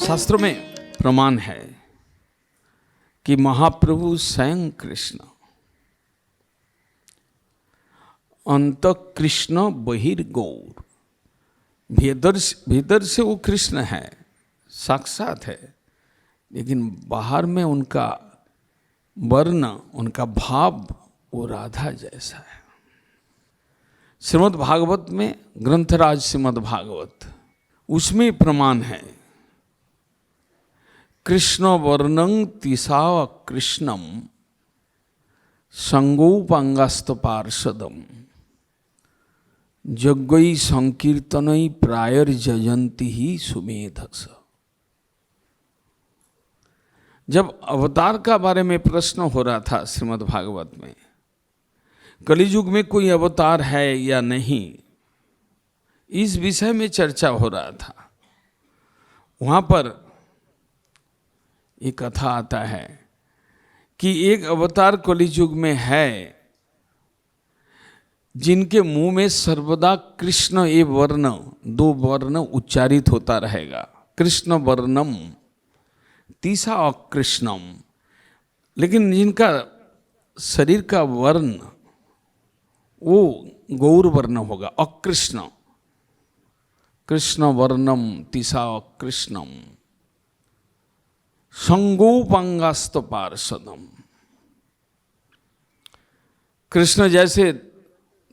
शास्त्रों में प्रमाण है कि महाप्रभु स्वयं कृष्ण अंत कृष्ण बहिर्गौर, भीतर से वो कृष्ण है, साक्षात है, लेकिन बाहर में उनका वर्ण, उनका भाव वो राधा जैसा है। श्रीमद् भागवत में, ग्रंथराज श्रीमद् भागवत, उसमें प्रमाण है कृष्ण वर्णं तिसाव कृष्णम संगोपांगास्त पार्षदम यज्ञै संकीर्तनै प्रायर जयंती ही सुमेधस। जब अवतार का बारे में प्रश्न हो रहा था श्रीमद् भागवत में, कलियुग में कोई अवतार है या नहीं, इस विषय में चर्चा हो रहा था। वहां पर एक कथा आता है कि एक अवतार कलियुग में है जिनके मुंह में सर्वदा कृष्ण ए वर्ण, दो वर्ण उच्चारित होता रहेगा, कृष्ण वर्णम तीसा अकृष्णम, लेकिन जिनका शरीर का वर्ण वो गौर वर्ण होगा, अकृष्ण, कृष्ण वर्णम तीसा अकृष्णम संगोपांगास्त पार्षदम। कृष्ण जैसे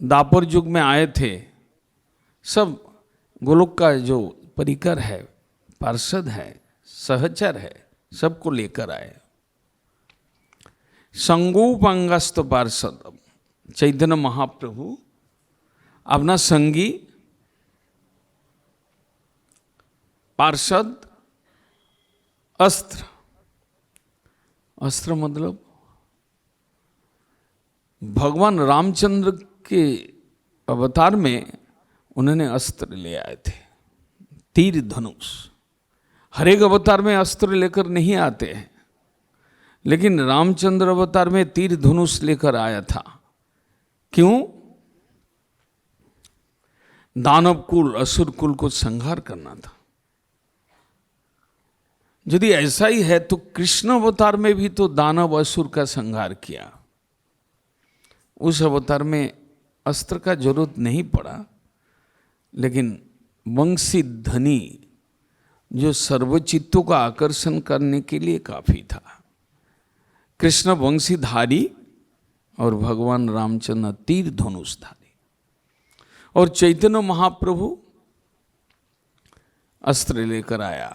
दापर युग में आए थे, सब गोलोक का जो परिकर है, पार्षद है, सहचर है, सबको लेकर आए। संगोपांगास्त पार्षदम, चैतन्य महाप्रभु अपना संगी, पार्षद, अस्त्र, अस्त्र मतलब भगवान रामचंद्र के अवतार में उन्होंने अस्त्र ले आए थे, तीर धनुष। हर एक अवतार में अस्त्र लेकर नहीं आते हैं, लेकिन रामचंद्र अवतार में तीर धनुष लेकर आया था। क्यों? दानव कुल, असुर कुल को संहार करना था। यदि ऐसा ही है तो कृष्ण अवतार में भी तो दानव असुर का संहार किया। उस अवतार में अस्त्र का जरूरत नहीं पड़ा, लेकिन वंशी धनी जो सर्वचित्तों का आकर्षण करने के लिए काफी था। कृष्ण वंशीधारी और भगवान रामचंद्र तीर धनुषधारी, और चैतन्य महाप्रभु अस्त्र लेकर आया।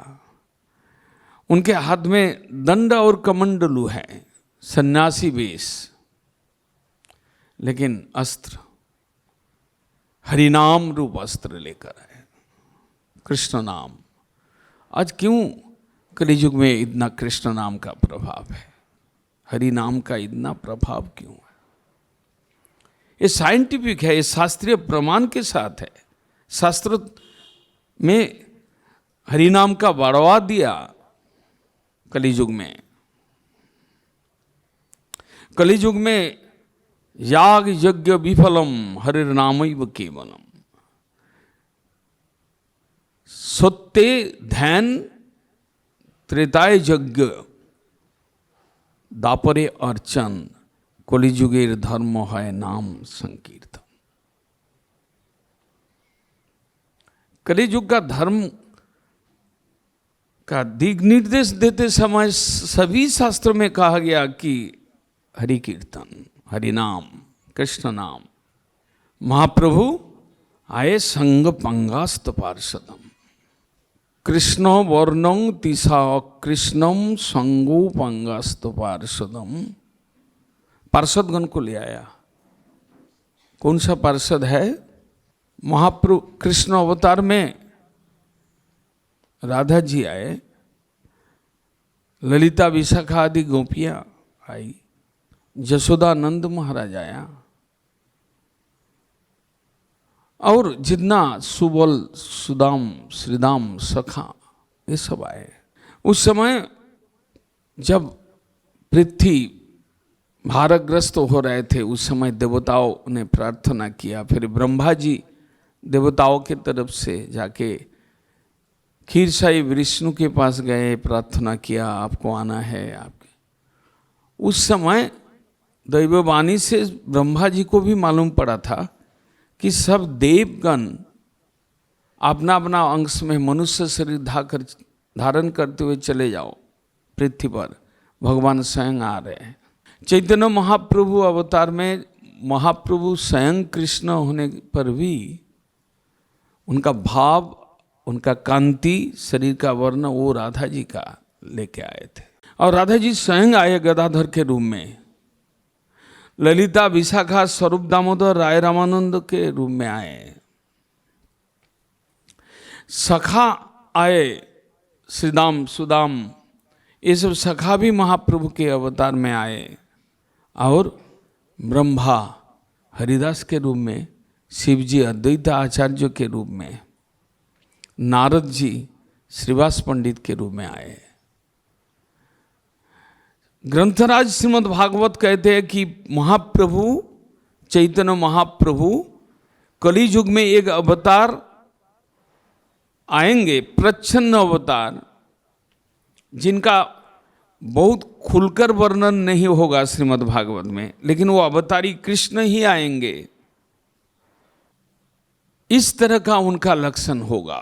उनके हाथ में दंड और कमंडलू है, सन्यासी वेश, लेकिन अस्त्र हरिनाम रूप अस्त्र लेकर आए, कृष्ण नाम। आज क्यों कलियुग में इतना कृष्ण नाम का प्रभाव है, हरि नाम का इतना प्रभाव क्यों है? ये साइंटिफिक है, ये शास्त्रीय प्रमाण के साथ है। शास्त्र में हरि नाम का बढ़ावा दिया कलियुग में। कलियुग में याग यज्ञ विफलम हरिर्नामैव केवलम, सत्य ध्यान त्रेताय यज्ञ दापरे अर्चन, कलियुगेर धर्म है नाम संकीर्तन। कलियुग का धर्म का दिग निर्देश देते समय सभी शास्त्रों में कहा गया कि हरि कीर्तन, हरि नाम, कृष्ण नाम। महाप्रभु आए संग पंगास्त पार्षदम, कृष्ण वर्णं तिसा कृष्णम संगोपांगास्त पार्षदम। पार्षदगण को ले आया। कौन सा पार्षद है? महाप्रभु कृष्ण अवतार में राधा जी आए, ललिता विशाखा आदि गोपियां आई, जसोदा नंद महाराज आया, और जितना सुबल, सुदाम, श्रीदाम, सखा, ये सब आए। उस समय जब पृथ्वी भारग्रस्त हो रहे थे, उस समय देवताओं ने प्रार्थना किया। फिर ब्रह्मा जी देवताओं की तरफ से जाके खीर साहिब विष्णु के पास गए, प्रार्थना किया आपको आना है आपके। उस समय दैववाणी से ब्रह्मा जी को भी मालूम पड़ा था कि सब देवगण अपना अपना अंश में मनुष्य शरीर धारण करते हुए चले जाओ पृथ्वी पर, भगवान स्वयं आ रहे हैं। चैतन्य महाप्रभु अवतार में महाप्रभु स्वयं कृष्ण होने पर भी उनका भाव, उनका कांति, शरीर का वर्ण वो राधा जी का लेके आए थे। और राधा जी स्वयं आए गदाधर के रूप में, ललिता, विशाखा, स्वरूप दामोदर, राय रामानंद के रूप में आए। सखा आए, श्रीदाम, सुदाम, ये सब सखा भी महाप्रभु के अवतार में आए। और ब्रह्मा हरिदास के रूप में, शिव जी अद्वैत आचार्य के रूप में, नारद जी श्रीवास पंडित के रूप में आए। ग्रंथराज श्रीमद् भागवत कहते हैं कि महाप्रभु, चैतन्य महाप्रभु कली युग में एक अवतार आएंगे, प्रच्छन्न अवतार, जिनका बहुत खुलकर वर्णन नहीं होगा श्रीमद् भागवत में, लेकिन वो अवतारी कृष्ण ही आएंगे। इस तरह का उनका लक्षण होगा।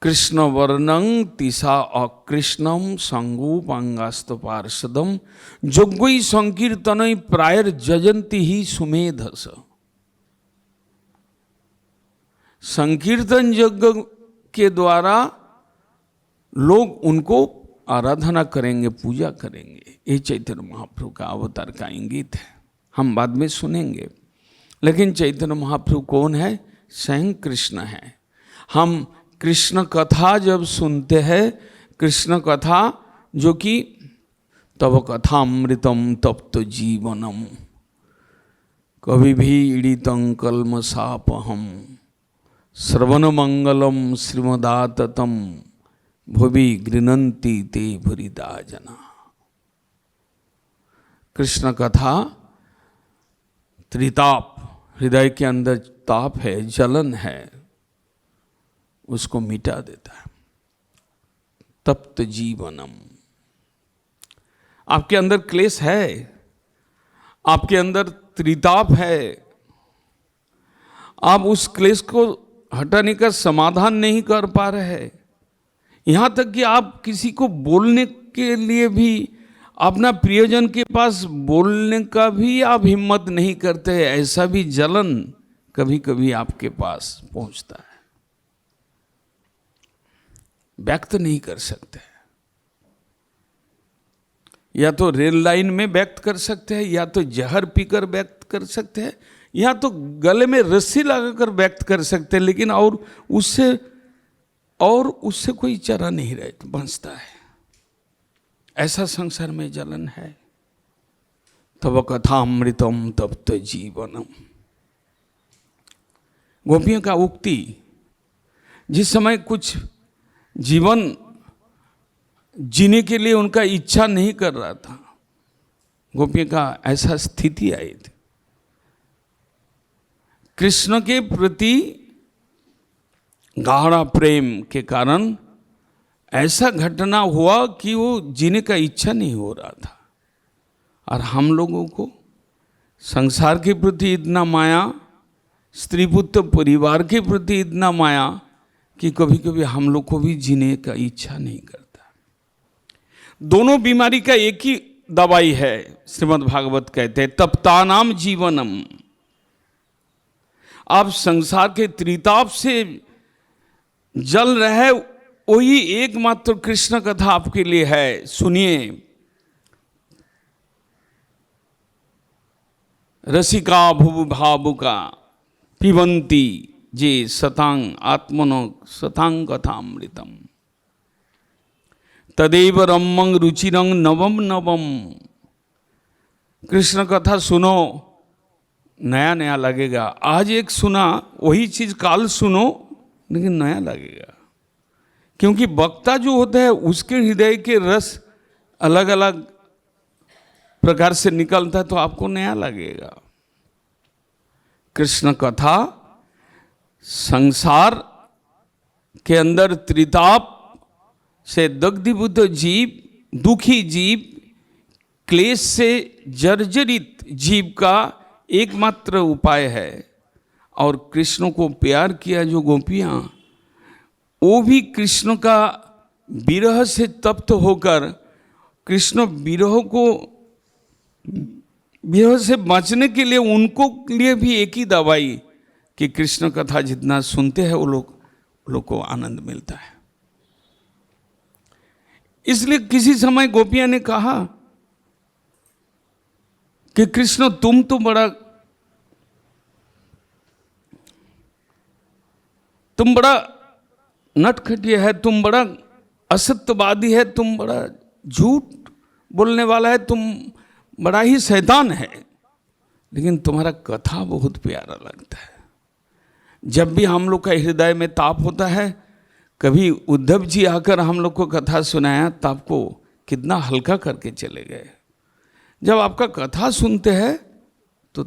कृष्ण वर्णं तिसा अकृष्णम संगूपांगास्त पार्षदम जोग्गई संकीर्तन प्रायर जजंती ही सुमेधस। संकीर्तन यज्ञ के द्वारा लोग उनको आराधना करेंगे, पूजा करेंगे। ये चैतन्य महाप्रभु का अवतार का इंगित है, हम बाद में सुनेंगे। लेकिन चैतन्य महाप्रभु कौन है? स्वयं कृष्ण है। हम कृष्ण कथा जब सुनते हैं, कृष्ण कथा जो कि तब कथामृतम तप्त जीवनम कवि भी ईडितं कल्मषापहम श्रवण मंगलम श्रीमदाततम भुवि गृणन्ति ते भुरिदा जना। कृष्ण कथा त्रिताप, हृदय के अंदर ताप है, जलन है, उसको मिटा देता है। तप्त जीवनम, आपके अंदर क्लेश है, आपके अंदर त्रिताप है, आप उस क्लेश को हटाने का समाधान नहीं कर पा रहे हैं। यहाँ तक कि आप किसी को बोलने के लिए भी, अपना प्रियजन के पास बोलने का भी आप हिम्मत नहीं करते हैं। ऐसा भी जलन कभी कभी आपके पास पहुंचता है, व्यक्त नहीं कर सकते। या तो रेल लाइन में व्यक्त कर सकते हैं, या तो जहर पीकर व्यक्त कर सकते हैं, या तो गले में रस्सी लगाकर व्यक्त कर सकते हैं, लेकिन और उससे कोई चारा नहीं रह बचता है। ऐसा संसार में जलन है। तब कथामृतम तप्त जीवनम, गोपियों का उक्ति, जिस समय कुछ जीवन जीने के लिए उनका इच्छा नहीं कर रहा था, गोपियों का ऐसा स्थिति आई थी। कृष्ण के प्रति गाढ़ा प्रेम के कारण ऐसा घटना हुआ कि वो जीने का इच्छा नहीं हो रहा था। और हम लोगों को संसार के प्रति इतना माया, स्त्री पुत्र परिवार के प्रति इतना माया कि कभी कभी हम लोग को भी जीने का इच्छा नहीं करता। दोनों बीमारी का एक ही दवाई है, श्रीमद् भागवत कहते हैं तप्तानाम जीवनम। आप संसार के त्रिताप से जल रहे, वही एकमात्र कृष्ण कथा आपके लिए है। सुनिए, रसिका भुव भावुका पिबंती जे सतांग आत्मनो सतांग कथामृतम तदेव रमंग रुचिरंग नवम नवम। कृष्ण कथा सुनो, नया नया लगेगा। आज एक सुना वही चीज काल सुनो, लेकिन नया लगेगा, क्योंकि वक्ता जो होता है उसके हृदय के रस अलग अलग प्रकार से निकलता है, तो आपको नया लगेगा। कृष्ण कथा संसार के अंदर त्रिताप से दग्धीभूत जीव, दुखी जीव, क्लेश से जर्जरित जीव का एकमात्र उपाय है। और कृष्ण को प्यार किया जो गोपियाँ, वो भी कृष्ण का विरह से तप्त होकर, कृष्ण विरह से बचने के लिए उनको लिए भी एक ही दवाई कि कृष्ण कथा जितना सुनते हैं वो लोग को आनंद मिलता है। इसलिए किसी समय गोपियां ने कहा कि कृष्ण तुम तो बड़ा नटखटिया है, तुम बड़ा असत्यवादी है, तुम बड़ा झूठ बोलने वाला है, तुम बड़ा ही शैतान है, लेकिन तुम्हारा कथा बहुत प्यारा लगता है। जब भी हम लोग का हृदय में ताप होता है, कभी उद्धव जी आकर हम लोग को कथा सुनाया तो आपको कितना हल्का करके चले गए। जब आपका कथा सुनते हैं तो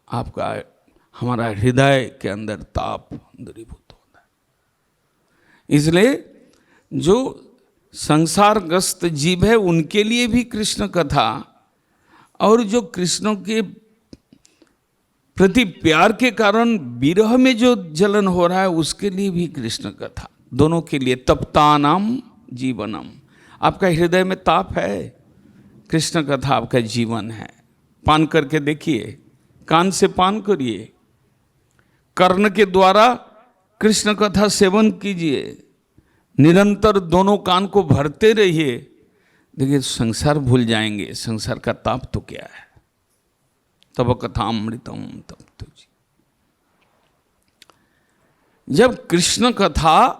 आपका हमारा हृदय के अंदर ताप दूरीभूत होता है। इसलिए जो संसारग्रस्त जीव है उनके लिए भी कृष्ण कथा, और जो कृष्ण के प्रति प्यार के कारण विरह में जो जलन हो रहा है उसके लिए भी कृष्ण कथा, दोनों के लिए तप्तानाम जीवनम। आपका हृदय में ताप है, कृष्ण कथा आपका जीवन है। पान करके देखिए, कान से पान करिए, कर्ण के द्वारा कृष्ण कथा सेवन कीजिए, निरंतर दोनों कान को भरते रहिए। देखिए संसार भूल जाएंगे, संसार का ताप तो क्या है। तब कथामृतम तब तो जी। जब कृष्ण कथा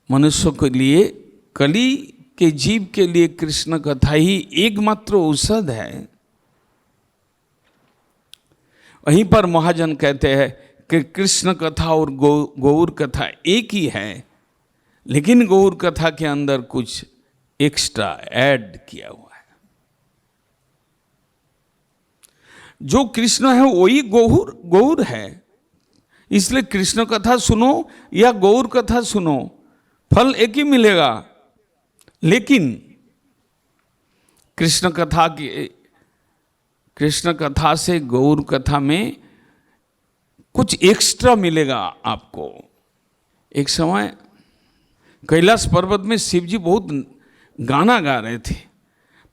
मनुष्य के लिए, कली के जीव के लिए कृष्ण कथा ही एकमात्र औषध है। वहीं पर महाजन कहते हैं कि कृष्ण कथा और गौर कथा एक ही है, लेकिन गौर कथा के अंदर कुछ एक्स्ट्रा ऐड किया हुआ है। जो कृष्ण है वही गौर है। इसलिए कृष्ण कथा सुनो या गौर कथा सुनो, फल एक ही मिलेगा। लेकिन कृष्ण कथा से गौर कथा में कुछ एक्स्ट्रा मिलेगा आपको। एक समय कैलाश पर्वत में शिव जी बहुत गाना गा रहे थे।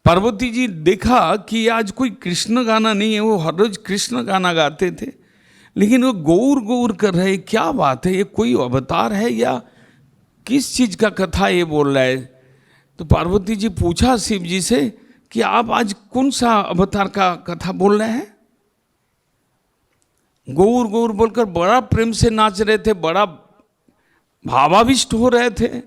पार्वती जी देखा कि आज कोई कृष्ण गाना नहीं है, वो हर रोज कृष्ण गाना गाते थे, लेकिन वो गौर कर रहे, क्या बात है, ये कोई अवतार है या किस चीज का कथा ये बोल रहा है। तो पार्वती जी पूछा शिव जी से कि आप आज कौन सा अवतार का कथा बोल रहे हैं। गौर बोलकर बड़ा प्रेम से नाच रहे थे, बड़ा भावाविष्ट हो रहे थे।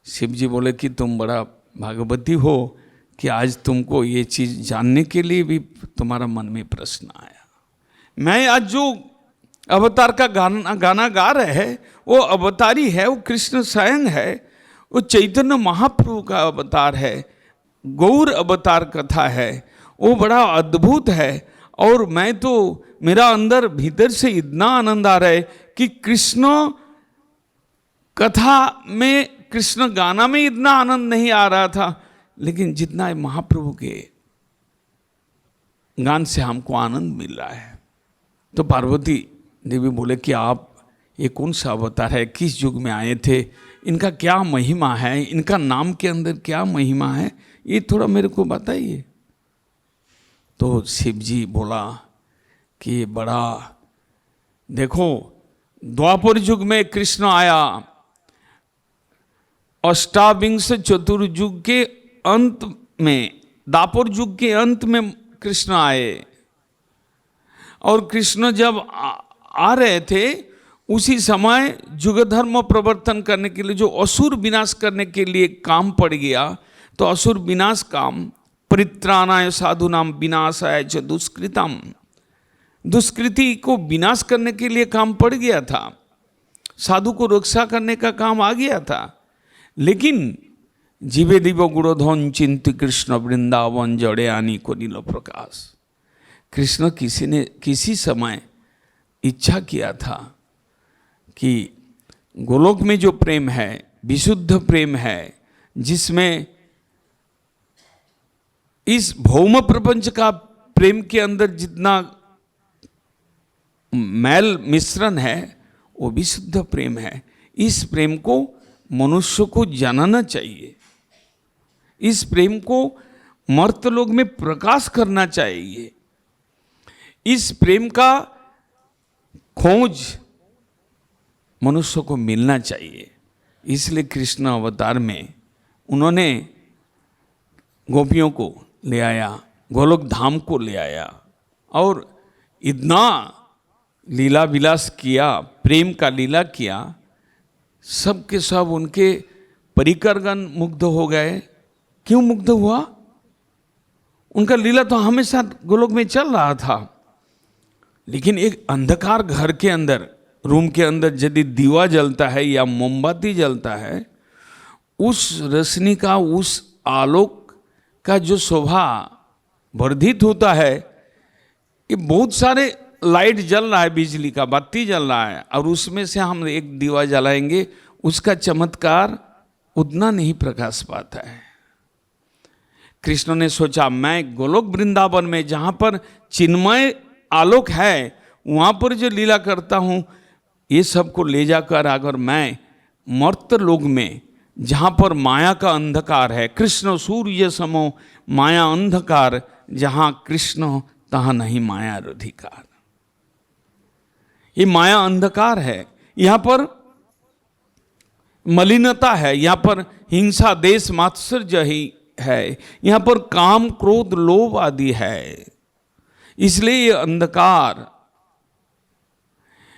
शिव जी बोले कि तुम बड़ा भागवती हो कि आज तुमको ये चीज जानने के लिए भी तुम्हारा मन में प्रश्न आया। मैं आज जो अवतार का गाना गा रहे हैं वो अवतारी है, वो कृष्ण स्वयं है, वो चैतन्य महाप्रभु का अवतार है, गौर अवतार कथा है, वो बड़ा अद्भुत है। और मैं तो मेरा अंदर भीतर से इतना आनंद आ रहा है कि कृष्ण कथा में, कृष्ण गाना में इतना आनंद नहीं आ रहा था, लेकिन जितना महाप्रभु के गान से हमको आनंद मिल रहा है। तो पार्वती देवी बोले कि आप ये कौन सा अवतार है, किस युग में आए थे, इनका क्या महिमा है, इनका नाम के अंदर क्या महिमा है, ये थोड़ा मेरे को बताइए। तो शिव जी बोला कि बड़ा देखो, द्वापर युग में कृष्ण आया, अष्टाविंश चतुर्युग के अंत में, द्वापर युग के अंत में कृष्ण आए। और कृष्ण जब आ रहे थे उसी समय युग धर्म प्रवर्तन करने के लिए, जो असुर विनाश करने के लिए काम पड़ गया, तो असुर विनाश काम, परित्राणाय साधुनाम विनाशाय च दुष्कृतम, दुष्कृति को विनाश करने के लिए काम पड़ गया था, साधु को रक्षा करने का काम आ गया था। लेकिन जीवे दिव गुणोधन चिंत कृष्ण वृंदावन जड़े आनी को नील प्रकाश। कृष्ण किसी समय इच्छा किया था कि गोलोक में जो प्रेम है विशुद्ध प्रेम है, जिसमें इस भौम प्रपंच का प्रेम के अंदर जितना मैल मिश्रण है वो विशुद्ध प्रेम है। इस प्रेम को मनुष्य को जानना चाहिए, इस प्रेम को मर्तलोक में प्रकाश करना चाहिए, इस प्रेम का खोज मनुष्य को मिलना चाहिए। इसलिए कृष्ण अवतार में उन्होंने गोपियों को ले आया, गोलोक धाम को ले आया और इतना लीला विलास किया, प्रेम का लीला किया, सब के सब उनके परिकरगण मुग्ध हो गए। क्यों मुग्ध हुआ? उनका लीला तो हमेशा गोलोक में चल रहा था, लेकिन एक अंधकार घर के अंदर, रूम के अंदर यदि दीवा जलता है या मोमबत्ती जलता है, उस रोशनी का, उस आलोक का जो शोभा वर्धित होता है, ये बहुत सारे लाइट जल रहा है, बिजली का बत्ती जल रहा है, और उसमें से हम एक दीवा जलाएंगे, उसका चमत्कार उतना नहीं प्रकाश पाता है। कृष्ण ने सोचा मैं गोलोक वृंदावन में जहाँ पर चिन्मय आलोक है, वहाँ पर जो लीला करता हूँ, ये सबको ले जाकर अगर मैं मर्त लोक में जहाँ पर माया का अंधकार है, कृष्ण सूर्य समो माया अंधकार, जहाँ कृष्ण तहाँ नहीं माया अधिकार। ये माया अंधकार है, यहाँ पर मलिनता है, यहाँ पर हिंसा देश मात्सर्य ही है, यहाँ पर काम क्रोध लोभ आदि है। इसलिए ये अंधकार,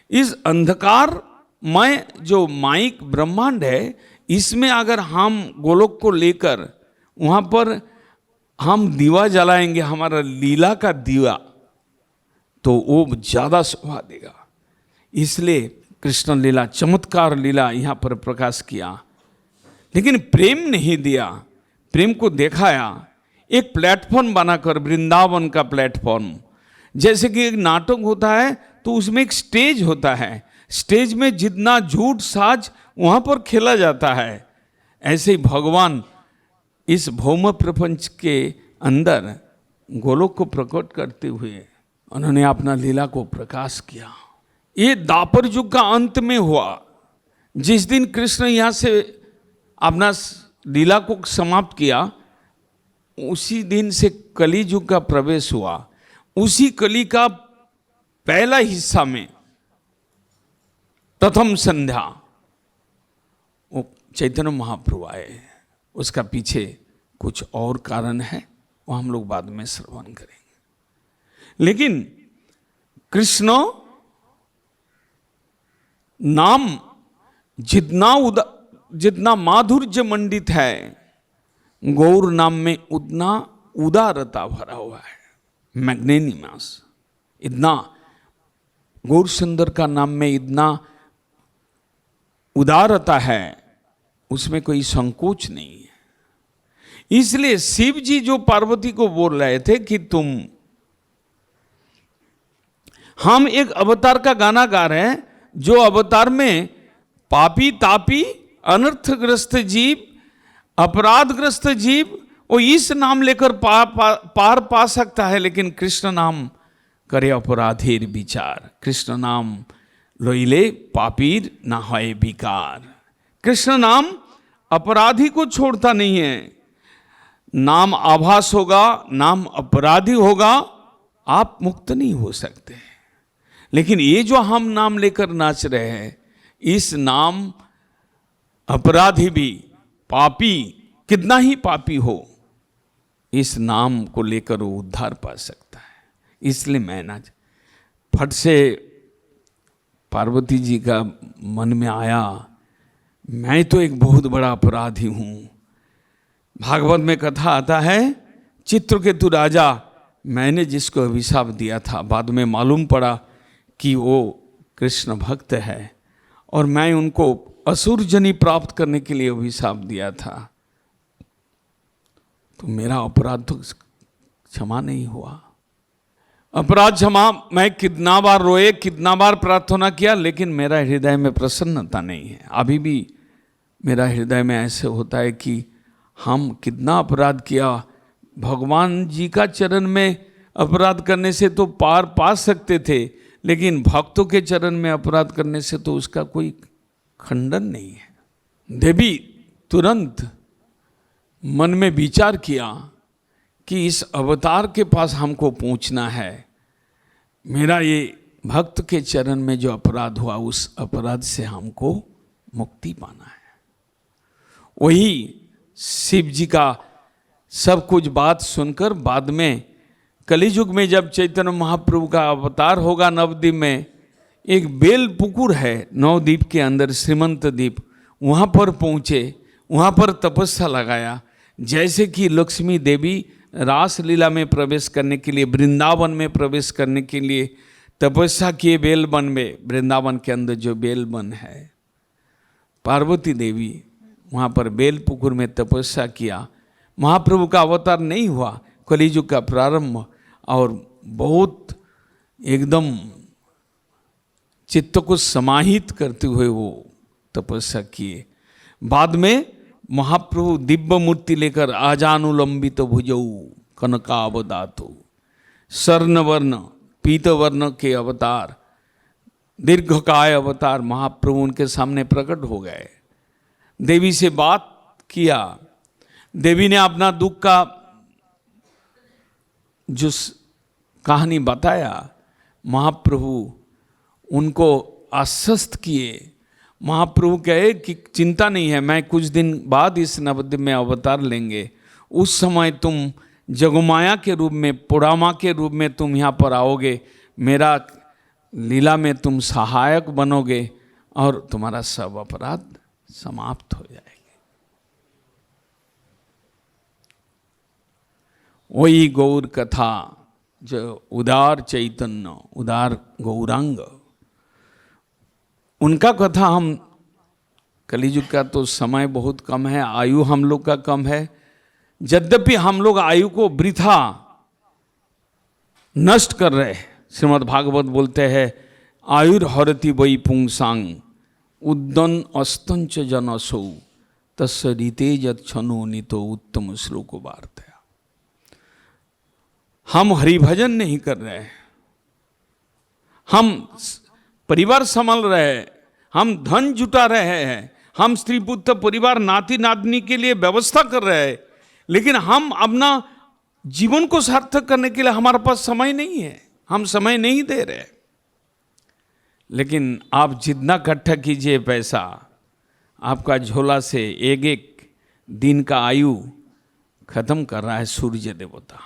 इस अंधकार में जो माइक ब्रह्मांड है, इसमें अगर हम गोलोक को लेकर वहाँ पर हम दीवा जलाएंगे, हमारा लीला का दीवा, तो वो ज़्यादा शोभा देगा। इसलिए कृष्ण लीला, चमत्कार लीला यहाँ पर प्रकाश किया, लेकिन प्रेम नहीं दिया, प्रेम को दिखाया एक प्लेटफॉर्म बनाकर, वृंदावन का प्लेटफॉर्म। जैसे कि एक नाटक होता है तो उसमें एक स्टेज होता है, स्टेज में जितना झूठ साज वहाँ पर खेला जाता है, ऐसे ही भगवान इस भौम प्रपंच के अंदर गोलोक को प्रकट करते हुए उन्होंने अपना लीला को प्रकाश किया। ये द्वापर युग का अंत में हुआ। जिस दिन कृष्ण यहाँ से अपना लीला को समाप्त किया, उसी दिन से कली युग का प्रवेश हुआ। उसी कली का पहला हिस्सा में प्रथम संध्या वो चैतन्य महाप्रभु आए। उसका पीछे कुछ और कारण है, वो हम लोग बाद में श्रवण करेंगे। लेकिन कृष्ण नाम जितना माधुर्य मंडित है, गौर नाम में उतना उदारता भरा हुआ है, मैग्नेनिमस। इतना गौर सुंदर का नाम में इतना उदारता है, उसमें कोई संकोच नहीं है। इसलिए शिव जी जो पार्वती को बोल रहे थे कि हम एक अवतार का गाना गा रहे हैं, जो अवतार में पापी तापी अनर्थग्रस्त जीव, अपराधग्रस्त जीव, वो इस नाम लेकर पार पा सकता है, लेकिन कृष्ण नाम करे अपराधीर विचार, कृष्ण नाम लोइले पापीर ना होए विकार। कृष्ण नाम अपराधी को छोड़ता नहीं है। नाम आभास होगा, नाम अपराधी होगा, आप मुक्त नहीं हो सकते। लेकिन ये जो हम नाम लेकर नाच रहे हैं, इस नाम अपराधी भी, पापी कितना ही पापी हो, इस नाम को लेकर वो उद्धार पा सकता है। इसलिए मैं नाच फट से पार्वती जी का मन में आया, मैं तो एक बहुत बड़ा अपराधी हूँ। भागवत में कथा आता है, चित्रकेतु राजा, मैंने जिसको अभिशाप दिया था, बाद में मालूम पड़ा कि वो कृष्ण भक्त है और मैं उनको असुर जनी प्राप्त करने के लिए अभिशाप दिया था, तो मेरा अपराध तो क्षमा नहीं हुआ। अपराध क्षमा, मैं कितना बार रोए, कितना बार प्रार्थना किया, लेकिन मेरा हृदय में प्रसन्नता नहीं है। अभी भी मेरा हृदय में ऐसे होता है कि हम कितना अपराध किया। भगवान जी का चरण में अपराध करने से तो पार पा सकते थे, लेकिन भक्तों के चरण में अपराध करने से तो उसका कोई खंडन नहीं है। देवी तुरंत मन में विचार किया कि इस अवतार के पास हमको पहुंचना है। मेरा ये भक्त के चरण में जो अपराध हुआ, उस अपराध से हमको मुक्ति पाना है। वही शिव जी का सब कुछ बात सुनकर बाद में कलियुग में जब चैतन्य महाप्रभु का अवतार होगा नवद्वीप में, एक बेल पुकुर है नवद्वीप के अंदर, श्रीमंत द्वीप, वहाँ पर पहुँचे, वहाँ पर तपस्या लगाया। जैसे कि लक्ष्मी देवी रास लीला में प्रवेश करने के लिए, वृंदावन में प्रवेश करने के लिए तपस्या किए बेल वन में, वृंदावन के अंदर जो बेल वन है, पार्वती देवी वहाँ पर बेल पुकुर में तपस्या किया। महाप्रभु का अवतार नहीं हुआ, कलियुग का प्रारंभ, और बहुत एकदम चित्त को समाहित करते हुए वो तपस्या किए। बाद में महाप्रभु दिव्य मूर्ति लेकर आजानुलंबित भुजौ कनकावदातो, स्वर्ण वर्ण पीत वर्ण के अवतार, दीर्घकाय अवतार महाप्रभु उनके सामने प्रकट हो गए। देवी से बात किया, देवी ने अपना दुख का जो कहानी बताया, महाप्रभु उनको आश्वस्त किए। महाप्रभु कहे कि चिंता नहीं है, मैं कुछ दिन बाद इस नवद्वीप में अवतार लेंगे, उस समय तुम जगमाया के रूप में, पुरामा के रूप में तुम यहाँ पर आओगे, मेरा लीला में तुम सहायक बनोगे और तुम्हारा सब अपराध समाप्त हो जाएंगे। वही गौर कथा जो उदार चैतन्य, उदार गौरांग, उनका कथा हम, कलियुग का तो समय बहुत कम है, आयु हम लोग का कम है, यद्यपि हम लोग आयु को वृथा नष्ट कर रहे हैं। श्रीमद् भागवत बोलते हैं आयुर्हरति वै पुंसांग उद्दन अस्तंच जनसौ तस्य रीते यक्षणो नितो उत्तम श्लोक वार्ता। हम हरिभजन नहीं कर रहे हैं, हम परिवार संभाल रहे हैं, हम धन जुटा रहे हैं, हम स्त्री पुत्र परिवार नाती नातनी के लिए व्यवस्था कर रहे हैं, लेकिन हम अपना जीवन को सार्थक करने के लिए हमारे पास समय नहीं है, हम समय नहीं दे रहे। लेकिन आप जितना इकट्ठा कीजिए पैसा, आपका झोला से एक एक दिन का आयु खत्म कर रहा है सूर्य देवता।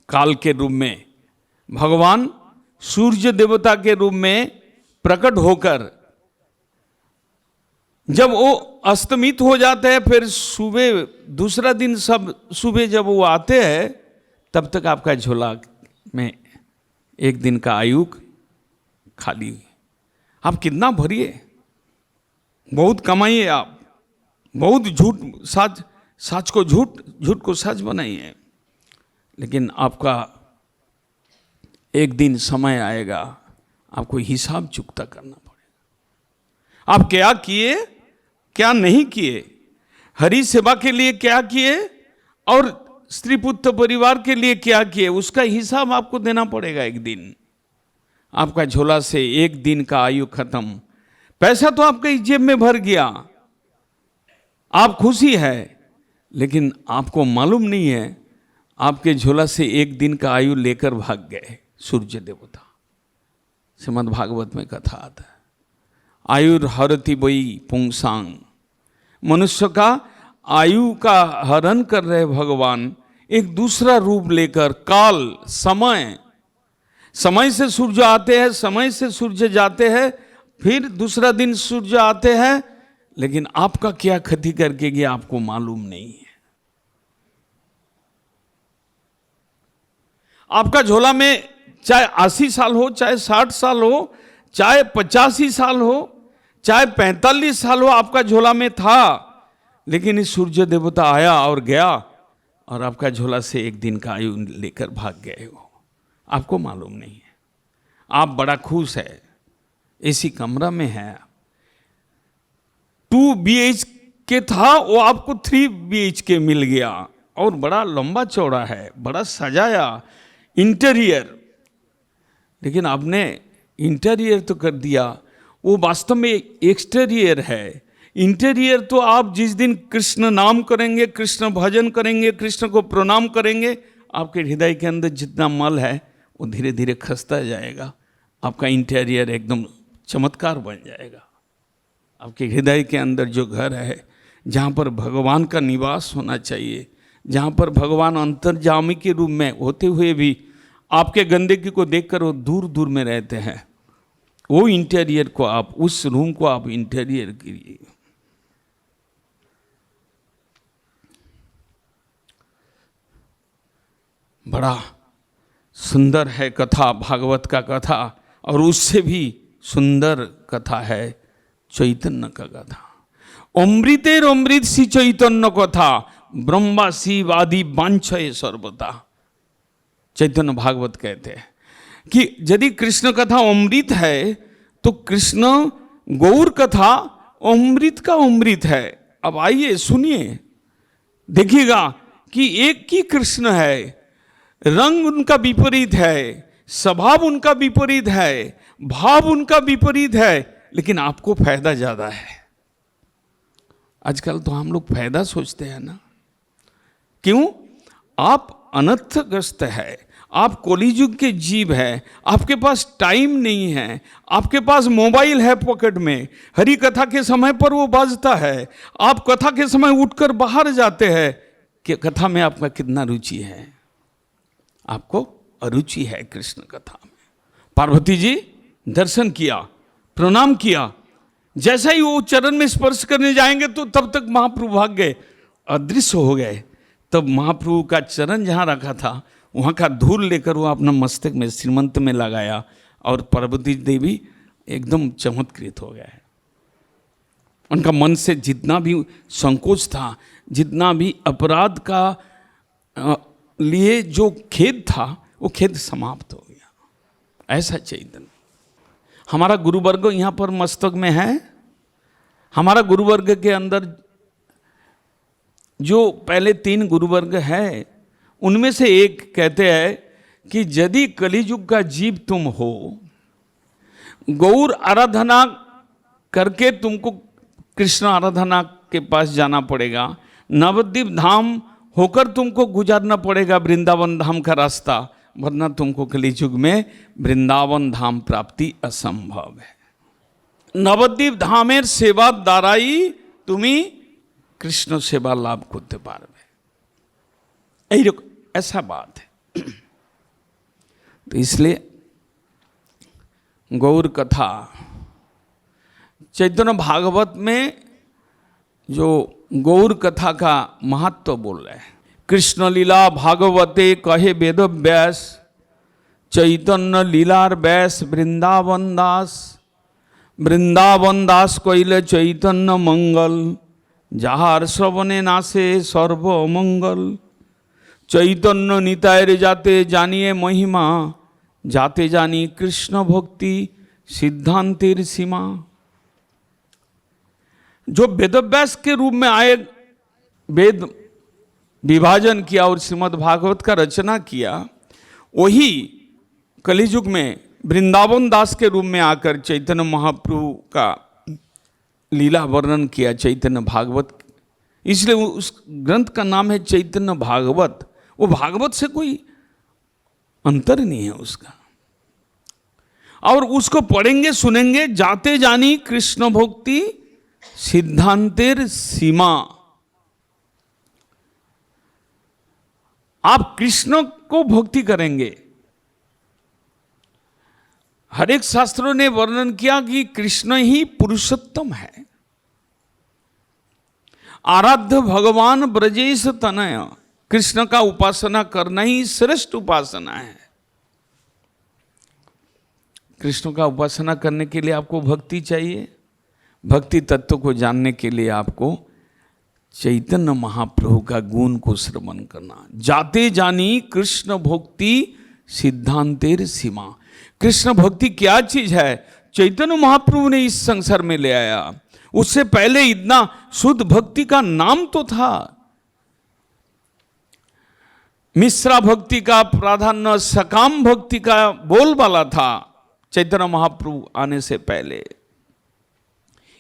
काल के रूप में भगवान सूर्य देवता के रूप में प्रकट होकर जब वो अस्तमित हो जाते हैं, फिर सुबह दूसरा दिन सब सुबह जब वो आते हैं, तब तक आपका झोला में एक दिन का आयु खाली। आप कितना भरिए, बहुत कमाइए, आप बहुत झूठ सच को झूठ, झूठ को सच बनाइए, लेकिन आपका एक दिन समय आएगा, आपको हिसाब चुकता करना पड़ेगा। आप क्या किए, क्या नहीं किए, हरि सेवा के लिए क्या किए और स्त्री पुत्र परिवार के लिए क्या किए, उसका हिसाब आपको देना पड़ेगा एक दिन। आपका झोला से एक दिन का आयु खत्म, पैसा तो आपके जेब में भर गया, आप खुशी है, लेकिन आपको मालूम नहीं है आपके झोला से एक दिन का आयु लेकर भाग गए सूर्य देवता। श्रीमद् भागवत में कथा आता है आयुर्हरति वै पुंसांग, मनुष्य का आयु का हरण कर रहे भगवान एक दूसरा रूप लेकर। काल समय, समय से सूर्य आते हैं, समय से सूर्य जाते हैं, फिर दूसरा दिन सूर्य आते हैं, लेकिन आपका क्या क्षति करके गया आपको मालूम नहीं है। आपका झोला में चाहे 80 साल हो, चाहे 60 साल हो, चाहे 85 साल हो, चाहे 45 साल हो, आपका झोला में था, लेकिन इस सूर्य देवता आया और गया और आपका झोला से एक दिन का आयु लेकर भाग गए हो, आपको मालूम नहीं है। आप बड़ा खुश है, एसी कमरा में है। 2 BHK था, वो आपको 3 BHK मिल गया और बड़ा लंबा चौड़ा है, बड़ा सजाया इंटीरियर। लेकिन आपने इंटीरियर तो कर दिया, वो वास्तव में एक्सटीरियर है। इंटीरियर तो आप जिस दिन कृष्ण नाम करेंगे, कृष्ण भजन करेंगे, कृष्ण को प्रणाम करेंगे, आपके हृदय के अंदर जितना मल है वो धीरे धीरे खसता जाएगा। आपका इंटीरियर एकदम चमत्कार बन जाएगा। आपके हृदय के अंदर जो घर है, जहाँ पर भगवान का निवास होना चाहिए, जहाँ पर भगवान अंतर्यामी के रूप में होते हुए भी आपके गंदगी को देखकर वो दूर दूर में रहते हैं, वो इंटीरियर को आप, उस रूम को आप इंटीरियर कीजिए। बड़ा सुंदर है कथा, भागवत का कथा, और उससे भी सुंदर कथा है चैतन्य का कथा। अमृतेर अमृत सी चैतन्य कथा, ब्रह्मासी वादी वांछय सर्वथा। चैतन्य भागवत कहते हैं कि यदि कृष्ण कथा अमृत है तो कृष्ण गौर कथा अमृत का अमृत है। अब आइए सुनिए, देखिएगा कि एक ही कृष्ण है, रंग उनका विपरीत है, स्वभाव उनका विपरीत है, भाव उनका विपरीत है, लेकिन आपको फायदा ज्यादा है। आजकल तो हम लोग फायदा सोचते हैं ना, क्यों? आप अनर्थग्रस्त है, आप कलियुग के जीव है, आपके पास टाइम नहीं है, आपके पास मोबाइल है पॉकेट में, हरि कथा के समय पर वो बाजता है, आप कथा के समय उठकर बाहर जाते हैं कि कथा में आपका कितना रुचि है? आपको अरुचि है कृष्ण कथा में। पार्वती जी दर्शन किया, प्रणाम किया, जैसा ही वो चरण में स्पर्श करने जाएंगे तो तब तक महाप्रभु भाग गए, अदृश्य हो गए। तब महाप्रभु का चरण जहाँ रखा था वहाँ का धूल लेकर वो अपना मस्तक में, श्रीमंत में लगाया, और पार्वती देवी एकदम चमत्कृत हो गए। उनका मन से जितना भी संकोच था, जितना भी अपराध का लिए जो खेद था, वो खेद समाप्त हो गया। ऐसा चैतन्य हमारा गुरुवर्ग यहाँ पर मस्तक में है। हमारा गुरुवर्ग के अंदर जो पहले 3 गुरुवर्ग है, उनमें से एक कहते हैं कि यदि कलियुग का जीव तुम हो, गौर आराधना करके तुमको कृष्ण आराधना के पास जाना पड़ेगा, नवद्वीप धाम होकर तुमको गुजारना पड़ेगा वृंदावन धाम का रास्ता, वरना तुमको कलियुग में वृंदावन धाम प्राप्ति असंभव है। नवद्वीप धामेर सेवा द्वाराई तुमी कृष्ण सेवा लाभ करते पारबे, ऐसा बात है। तो इसलिए गौर कथा चैतन्य भागवत में जो गौर कथा का महत्व बोल रहे हैं, कृष्ण लीला भागवते कहे वेद व्यास, चैतन्य लीलार व्यास वृंदावन दास। वृंदावन दास कइले चैतन्य मंगल, যাহার শ্রবণে নাসে সর্বমঙ্গল। চৈতন্য নিতায়ের যাতে জানিয়ে মহিমা, যাতে জানি কৃষ্ণ ভক্তি सिद्धांतेर सीमा। जो वेदव्यास के रूप में आए, वेद विभाजन किया और श्रीमद् भागवत का रचना किया, वही कलियुग में वृंदावन दास के रूप में आकर चैतन्य महाप्रभु का लीला वर्णन किया चैतन्य भागवत। इसलिए उस ग्रंथ का नाम है चैतन्य भागवत। वो भागवत से कोई अंतर नहीं है उसका, और उसको पढ़ेंगे सुनेंगे, जाते जानी कृष्ण भक्ति सिद्धांतेर सीमा। आप कृष्ण को भक्ति करेंगे। हर एक शास्त्रों ने वर्णन किया कि कृष्ण ही पुरुषोत्तम है, आराध्य भगवान ब्रजेश तनय। कृष्ण का उपासना करना ही श्रेष्ठ उपासना है। कृष्ण का उपासना करने के लिए आपको भक्ति चाहिए। भक्ति तत्व को जानने के लिए आपको चैतन्य महाप्रभु का गुण को श्रवण करना। जाते जानी कृष्ण भक्ति सिद्धांतेर सीमा। कृष्ण भक्ति क्या चीज है? चैतन्य महाप्रभु ने इस संसार में ले आया। उससे पहले इतना शुद्ध भक्ति का नाम तो था। मिश्रा भक्ति का प्राधान्य सकाम भक्ति का बोलबाला था चैतन्य महाप्रभु आने से पहले।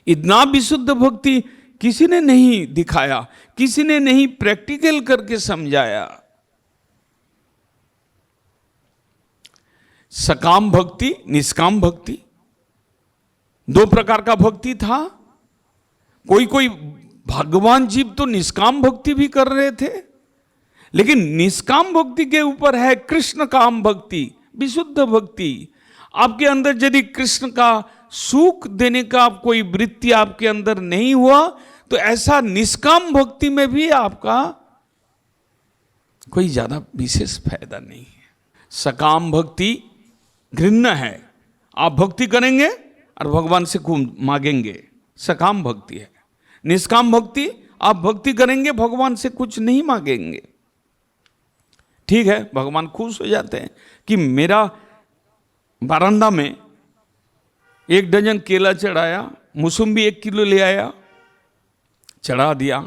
इतना विशुद्ध भक्ति किसी ने नहीं दिखाया, किसी ने नहीं प्रैक्टिकल करके समझाया। सकाम भक्ति, निष्काम भक्ति, दो प्रकार का भक्ति था। कोई कोई भगवान जीव तो निष्काम भक्ति भी कर रहे थे, लेकिन निष्काम भक्ति के ऊपर है कृष्ण काम भक्ति, विशुद्ध भक्ति। आपके अंदर यदि कृष्ण का सुख देने का कोई वृत्ति आपके अंदर नहीं हुआ तो ऐसा निष्काम भक्ति में भी आपका कोई ज्यादा विशेष फायदा नहीं है। सकाम भक्ति घृण्य है, आप भक्ति करेंगे और भगवान से खूब मांगेंगे, सकाम भक्ति है। निष्काम भक्ति, आप भक्ति करेंगे भगवान से कुछ नहीं मांगेंगे। ठीक है, भगवान खुश हो जाते हैं कि मेरा बारांदा में 1 डजन केला चढ़ाया, मौसम्बी 1 किलो ले आया, चढ़ा दिया।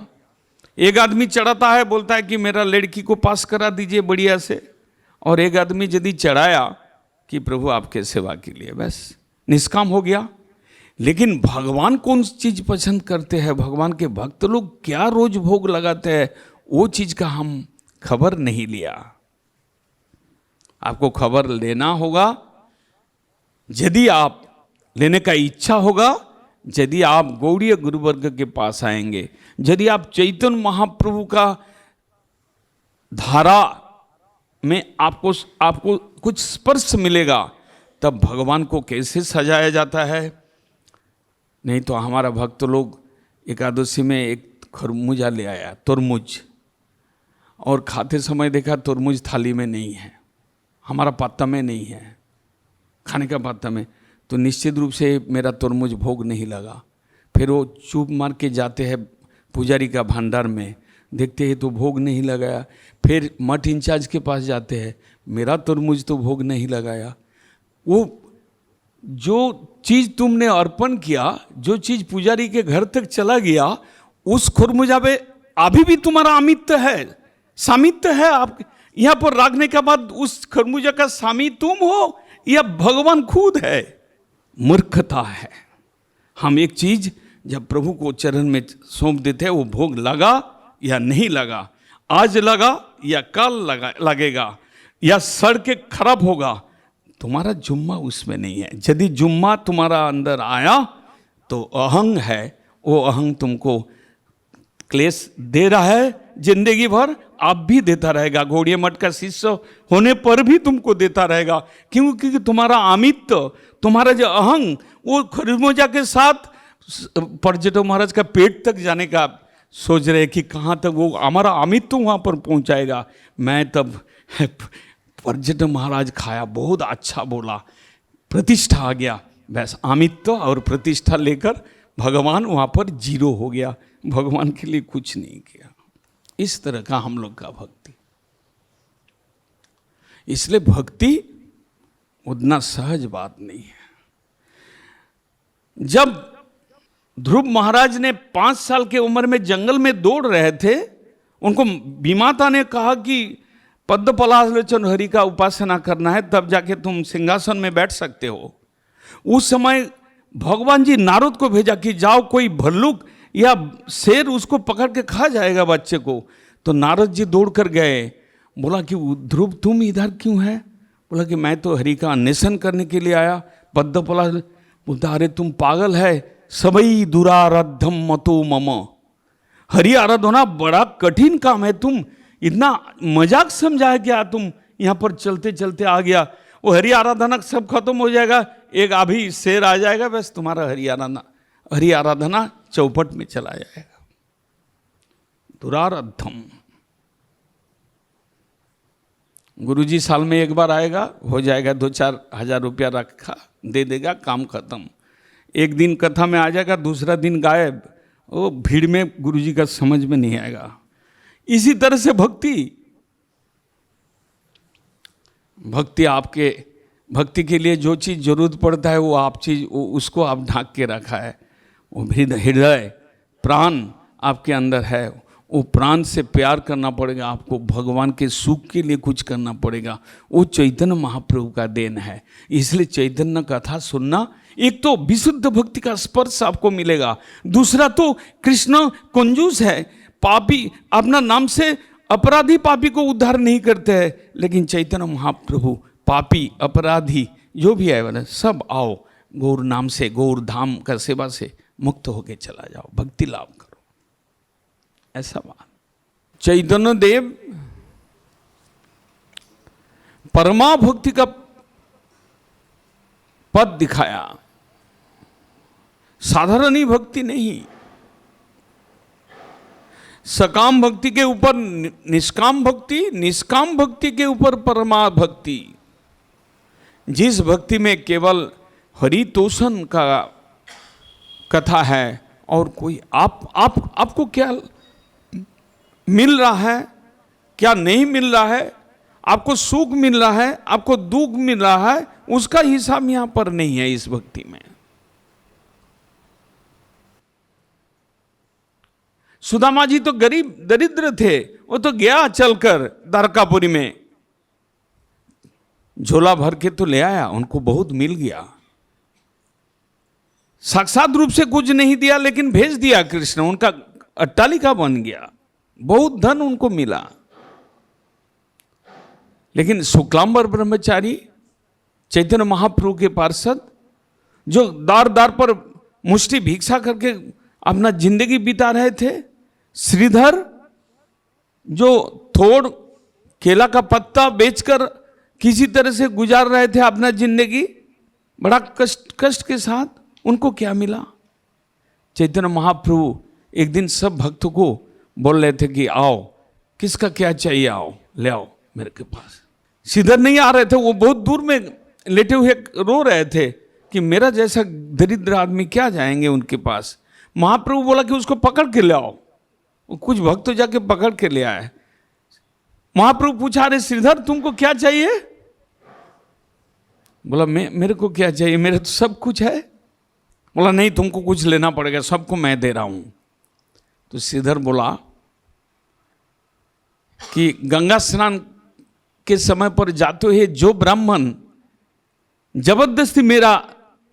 एक आदमी चढ़ाता है, बोलता है कि मेरा लड़की को पास करा दीजिए बढ़िया से, और एक आदमी यदि चढ़ाया कि प्रभु आपके सेवा के लिए, बस निष्काम हो गया। लेकिन भगवान कौन चीज पसंद करते हैं, भगवान के भक्त लोग क्या रोज भोग लगाते हैं, वो चीज का हम खबर नहीं लिया। आपको खबर लेना होगा, यदि आप लेने का इच्छा होगा, यदि आप गौड़ीय गुरुवर्ग के पास आएंगे, यदि आप चैतन्य महाप्रभु का धारा में आपको कुछ स्पर्श मिलेगा, तब भगवान को कैसे सजाया जाता है। नहीं तो हमारा भक्त लोग एकादशी में एक खरबूजा ले आया, तरबूज, और खाते समय देखा तरबूज थाली में नहीं है, हमारा पात्ता में नहीं है, खाने का पात्ता में, तो निश्चित रूप से मेरा तरबूज भोग नहीं लगा। फिर वो चुप मार के जाते हैं पुजारी का भंडार में, देखते हैं तो भोग नहीं लगाया। फिर मठ इंचार्ज के पास जाते हैं, मेरा तरबूज तो भोग नहीं लगाया। वो जो चीज़ तुमने अर्पण किया, जो चीज़ पुजारी के घर तक चला गया, उस खरबूजा पे अभी भी तुम्हारा अमित्व है, सामित्व है। आप यहाँ पर रखने के बाद उस खरबूजा का स्वामी तुम हो या भगवान खुद है। मूर्खता है। हम एक चीज जब प्रभु को चरण में सौंप देते हैं, वो भोग लगा या नहीं लगा, आज लगा या कल लगेगा या सड़ के खराब होगा, तुम्हारा जुम्मा उसमें नहीं है। यदि जुम्मा तुम्हारा अंदर आया तो अहंग है, वो अहंग तुमको क्लेश दे रहा है जिंदगी भर, आप भी देता रहेगा। गौड़ीय मठ का शिष्य होने पर भी तुमको देता रहेगा, क्योंकि तुम्हारा अमित्व, तुम्हारा जो अहंग, वो खरबूजा के साथ पर्यटक महाराज का पेट तक जाने का सोच रहे कि कहाँ तक वो हमारा अमित्व वहाँ पर पहुँचाएगा। मैं तब पर्यटक महाराज खाया, बहुत अच्छा बोला, प्रतिष्ठा आ गया, बस अमित्व और प्रतिष्ठा लेकर भगवान वहाँ पर जीरो हो गया, भगवान के लिए कुछ नहीं किया। इस तरह का हम लोग का भक्ति। इसलिए भक्ति उतना सहज बात नहीं है। जब ध्रुव महाराज ने 5 साल के उम्र में जंगल में दौड़ रहे थे, उनको विमाता ने कहा कि पद्म पलालोचन हरि का उपासना करना है, तब जाके तुम सिंहासन में बैठ सकते हो। उस समय भगवान जी नारद को भेजा कि जाओ कोई भल्लुक या शेर उसको पकड़ के खा जाएगा बच्चे को। तो नारद जी दौड़ कर गए, बोला कि ध्रुव तुम इधर क्यों है? बोला कि मैं तो हरि का अन्वेषण करने के लिए आया। पद्म पलाश बोलता, अरे तुम पागल है, सबई दुराराध्यम मतो मम। हरि आराधना बड़ा कठिन काम है, तुम इतना मजाक समझा है क्या? तुम यहाँ पर चलते चलते आ गया, वो हरि आराधना सब खत्म हो जाएगा, एक अभी शेर आ जाएगा, बस तुम्हारा हरि आराधना चौपट में चला जाएगा। दुराराध्यम। गुरुजी साल में एक बार आएगा, हो जाएगा, 2-4 हजार रुपया रखा दे देगा, काम खत्म। एक दिन कथा में आ जाएगा, दूसरा दिन गायब, वो भीड़ में गुरुजी का समझ में नहीं आएगा। इसी तरह से भक्ति आपके भक्ति के लिए जो चीज़ जरूरत पड़ता है वो आप चीज़ उसको आप ढांक के रखा है। वो हृदय प्राण आपके अंदर है, वो प्राण से प्यार करना पड़ेगा आपको, भगवान के सुख के लिए कुछ करना पड़ेगा। वो चैतन्य महाप्रभु का देन है। इसलिए चैतन्य कथा सुनना, एक तो विशुद्ध भक्ति का स्पर्श आपको मिलेगा, दूसरा तो कृष्ण कंजूस है, पापी अपना नाम से अपराधी पापी को उद्धार नहीं करते हैं, लेकिन चैतन्य महाप्रभु पापी अपराधी जो भी है वाले सब आओ गौर नाम से, गौर धाम का सेवा से मुक्त होके चला जाओ, भक्ति लाभ करो, ऐसा बात। चैतन्य देव परमा भक्ति का पद दिखाया, साधारण ही भक्ति नहीं, सकाम भक्ति के ऊपर निष्काम भक्ति, निष्काम भक्ति के ऊपर परमा भक्ति। जिस भक्ति में केवल हरितोषण का कथा है और कोई आपको क्या मिल रहा है, क्या नहीं मिल रहा है, आपको सुख मिल रहा है, आपको दुख मिल रहा है, उसका हिसाब यहां पर नहीं है इस भक्ति में। सुदामा जी तो गरीब दरिद्र थे, वो तो गया चलकर द्वारकापुरी में, झोला भर के तो ले आया, उनको बहुत मिल गया। साक्षात रूप से कुछ नहीं दिया लेकिन भेज दिया कृष्ण, उनका अट्टालिका बन गया, बहुत धन उनको मिला। लेकिन शुक्लांबर ब्रह्मचारी चैतन्य महाप्रभु के पार्षद जो दार दार पर मुष्टि भिक्षा करके अपना जिंदगी बिता रहे थे, श्रीधर जो थोड़ केला का पत्ता बेचकर किसी तरह से गुजार रहे थे अपना जिंदगी बड़ा कष्ट के साथ, उनको क्या मिला? चैतन्य महाप्रभु एक दिन सब भक्तों को बोल रहे थे कि आओ, किसका क्या चाहिए, आओ ले आओ मेरे के पास। श्रीधर नहीं आ रहे थे, वो बहुत दूर में लेटे हुए रो रहे थे कि मेरा जैसा दरिद्र आदमी क्या जाएंगे उनके पास। महाप्रभु बोला कि उसको पकड़ के ले आओ। कुछ भक्त तो जाके पकड़ के ले आए। महाप्रभु पूछा, अरे श्रीधर तुमको क्या चाहिए? बोला मेरे को क्या चाहिए, मेरे तो सब कुछ है। बोला नहीं, तुमको कुछ लेना पड़ेगा, सबको मैं दे रहा हूं। तो श्रीधर बोला कि गंगा स्नान के समय पर जाते हुए जो ब्राह्मण जबरदस्ती मेरा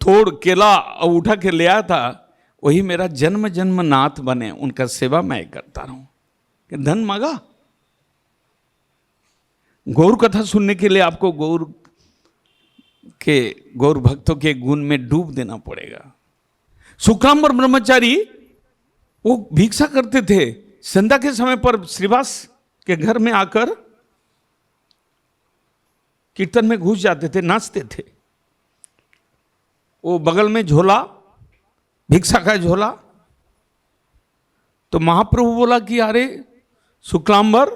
थोड़ केला उठा के ले आया था, वही मेरा जन्म जन्म नाथ बने, उनका सेवा मैं करता रहूं। कि धन मांगा? गौर कथा सुनने के लिए आपको गौर भक्तों के गुण में डूब देना पड़ेगा। शुक्लांबर ब्रह्मचारी वो भिक्षा करते थे, संध्या के समय पर श्रीवास के घर में आकर कीर्तन में घुस जाते थे, नाचते थे। वो बगल में झोला, भिक्षा का झोला। तो महाप्रभु बोला कि अरे शुक्लांबर,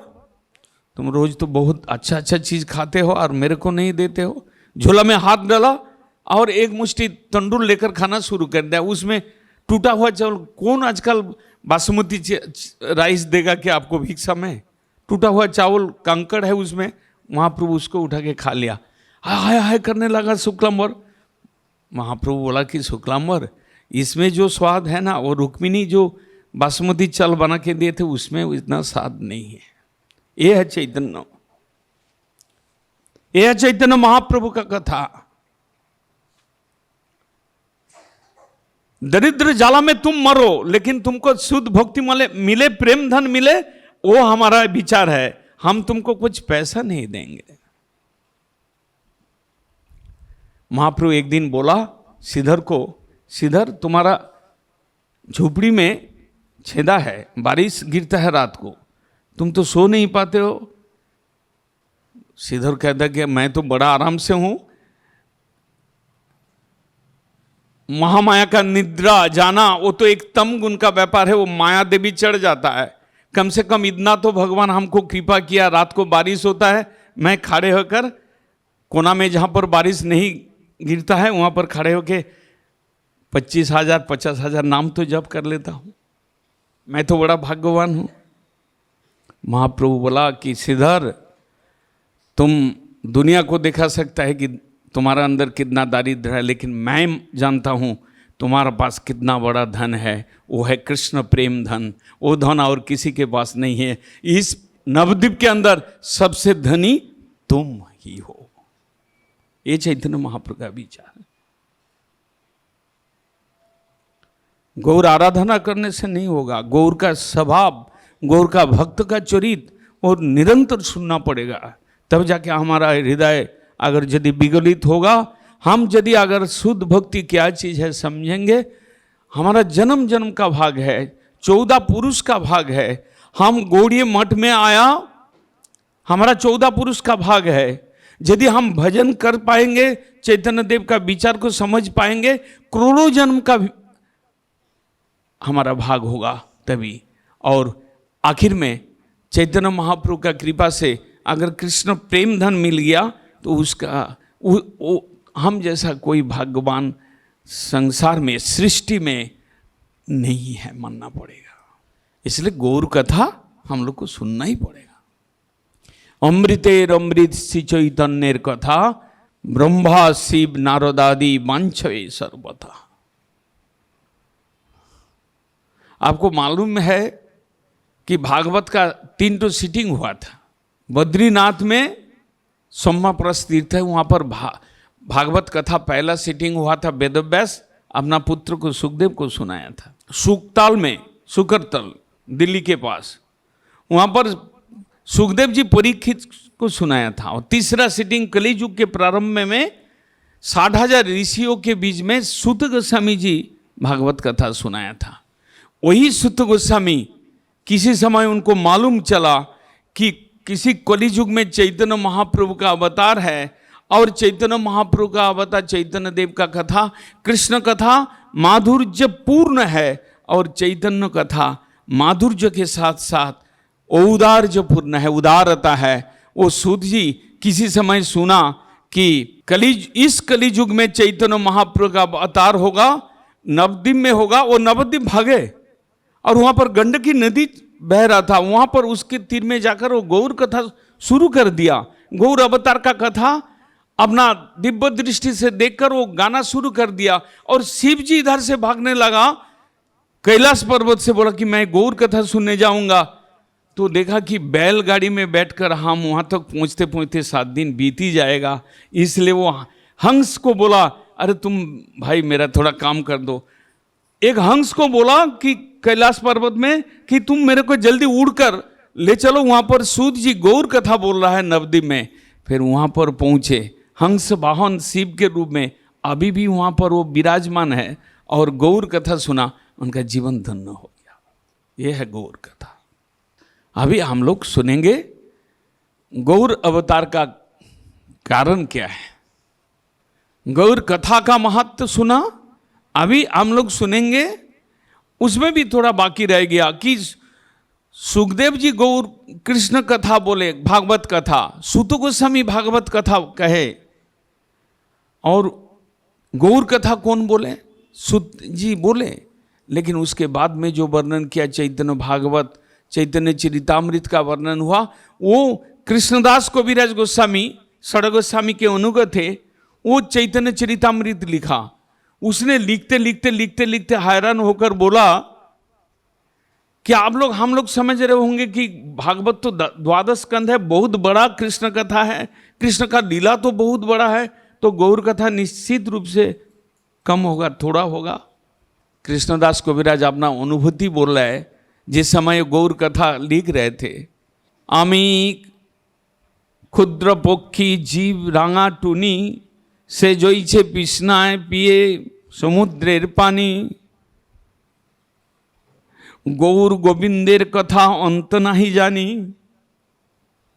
तुम रोज तो बहुत अच्छा अच्छा चीज खाते हो और मेरे को नहीं देते हो। झोला में हाथ डाला और एक मुट्ठी तंदूर लेकर खाना शुरू कर दिया। उसमें टूटा हुआ चावल, कौन आजकल बासमती राइस देगा कि आपको भिक्षा में? टूटा हुआ चावल कंकड़ है उसमें। महाप्रभु उसको उठा के खा लिया। हाय हाय करने लगा शुक्लांबर। महाप्रभु बोला कि शुक्लांबर, इसमें जो स्वाद है ना, वो रुक्मिणी जो बासमती चावल बना के दिए थे उसमें इतना स्वाद नहीं है। ये है चैतन्य, ये है चैतन्य महाप्रभु का कथा। दरिद्र जाला में तुम मरो, लेकिन तुमको शुद्ध भक्ति मिले, प्रेम धन मिले, वो हमारा विचार है। हम तुमको कुछ पैसा नहीं देंगे। महाप्रभु एक दिन बोला श्रीधर को, श्रीधर तुम्हारा झोपड़ी में छेदा है, बारिश गिरता है रात को, तुम तो सो नहीं पाते हो। श्रीधर कहता कि मैं तो बड़ा आराम से हूं, महामाया का निद्रा जाना वो तो एक तम गुण का व्यापार है, वो माया देवी चढ़ जाता है। कम से कम इतना तो भगवान हमको कृपा किया, रात को बारिश होता है, मैं खड़े होकर कोना में जहां पर बारिश नहीं गिरता है वहां पर खड़े होकर 25,000 50,000 नाम तो जप कर लेता हूं। मैं तो बड़ा भाग्यवान हूं। महाप्रभु बोला कि श्रीधर, तुम दुनिया को दिखा सकता है कि तुम्हारा अंदर कितना दारिद्र्य है, लेकिन मैं जानता हूँ तुम्हारा पास कितना बड़ा धन है, वो है कृष्ण प्रेम धन। वो धन और किसी के पास नहीं है। इस नवद्वीप के अंदर सबसे धनी तुम ही हो। ये चैतन्य महाप्रभु का विचार है। गौर आराधना करने से नहीं होगा, गौर का स्वभाव, गौर का भक्त का चरित्र और निरंतर सुनना पड़ेगा, तब जाके हमारा हृदय अगर यदि विगलित होगा, हम यदि अगर शुद्ध भक्ति क्या चीज़ है समझेंगे, हमारा जन्म जन्म का भाग है, 14 पुरुष का भाग है। हम गौड़ीय मठ में आया, हमारा 14 पुरुष का भाग है। यदि हम भजन कर पाएंगे, चैतन्य देव का विचार को समझ पाएंगे, करोड़ों जन्म का हमारा भाग होगा तभी। और आखिर में चैतन्य महाप्रभु का कृपा से अगर कृष्ण प्रेम धन मिल गया तो उसका हम जैसा कोई भाग्यवान संसार में, सृष्टि में नहीं है, मानना पड़ेगा। इसलिए गौर कथा हम लोग को सुनना ही पड़ेगा। अमृतेर अमृत श्री चैतन्येर कथा, ब्रह्मा शिव नारदादि वांछवे सर्वथा। आपको मालूम है कि भागवत का 3 सीटिंग हुआ था। बद्रीनाथ में सोमप्रस तीर्थ है, वहाँ पर भागवत कथा पहला सीटिंग हुआ था। वेदव्यास अपना पुत्र को सुखदेव को सुनाया था। सुकताल में, सुकरतल दिल्ली के पास, वहाँ पर सुखदेव जी परीक्षित को सुनाया था। और तीसरा सीटिंग कलियुग के प्रारंभ में 60,000 ऋषियों के बीच में सूत गोस्वामी जी भागवत कथा सुनाया था। वही सूत गोस्वामी किसी समय उनको मालूम चला कि किसी कलियुग में चैतन्य महाप्रभु का अवतार है, और चैतन्य महाप्रभु का अवतार चैतन्य देव का कथा, कृष्ण कथा माधुर्य पूर्ण है, और चैतन्य कथा माधुर्य के साथ साथ औदार्य पूर्ण है, उदारता है। वो सूत जी किसी समय सुना कि इस कलियुग में चैतन्य महाप्रभु का अवतार होगा, नवद्वीप में होगा। वो नवद्वीप भागे और वहाँ पर गंडकी नदी बह रहा था, वहाँ पर उसके तीर में जाकर वो गौर कथा शुरू कर दिया। गौर अवतार का कथा अपना दिव्य दृष्टि से देखकर वो गाना शुरू कर दिया। और शिव जी इधर से भागने लगा, कैलाश पर्वत से बोला कि मैं गौर कथा सुनने जाऊंगा। तो देखा कि बैलगाड़ी में बैठकर हम वहाँ तक पहुँचते पहुँचते 7 दिन बीती जाएगा। इसलिए वो हंस को बोला, अरे तुम भाई मेरा थोड़ा काम कर दो। एक हंस को बोला कि कैलाश पर्वत में कि तुम मेरे को जल्दी उड़कर ले चलो, वहाँ पर सूत जी गौर कथा बोल रहा है नवद्वीप में। फिर वहाँ पर पहुँचे, हंस वाहन शिव के रूप में अभी भी वहाँ पर वो विराजमान है, और गौर कथा सुना, उनका जीवन धन्य हो गया। ये है गौर कथा। अभी हम लोग सुनेंगे गौर अवतार का कारण क्या है। गौर कथा का महत्व सुना, अभी हम लोग सुनेंगे। उसमें भी थोड़ा बाकी रह गया कि सुखदेव जी गौर कृष्ण कथा बोले, भागवत कथा, सूत गोस्वामी भागवत कथा कहे, और गौर कथा कौन बोले? सूत जी बोले। लेकिन उसके बाद में जो वर्णन किया चैतन्य भागवत, चैतन्य चरितामृत का वर्णन हुआ, वो कृष्णदास कविराज गोस्वामी षड गोस्वामी के अनुगत थे। वो चैतन्य चरितामृत लिखा। उसने लिखते लिखते लिखते लिखते हैरान होकर बोला कि हम लोग समझ रहे होंगे कि भागवत तो 12 स्कंध है, बहुत बड़ा कृष्ण कथा है, कृष्ण का लीला तो बहुत बड़ा है, तो गौर कथा निश्चित रूप से कम होगा, थोड़ा होगा। कृष्णदास कविराज अपना अनुभूति बोल रहा है। जिस समय गौर कथा लिख रहे थे, आमी क्षुद्र पक्षी जीव रांगा टुनी से जइছে তৃষ্ণায় पिए समुद्रेर पानी, गौर गोविंदेर कथा अंत नहीं जानी।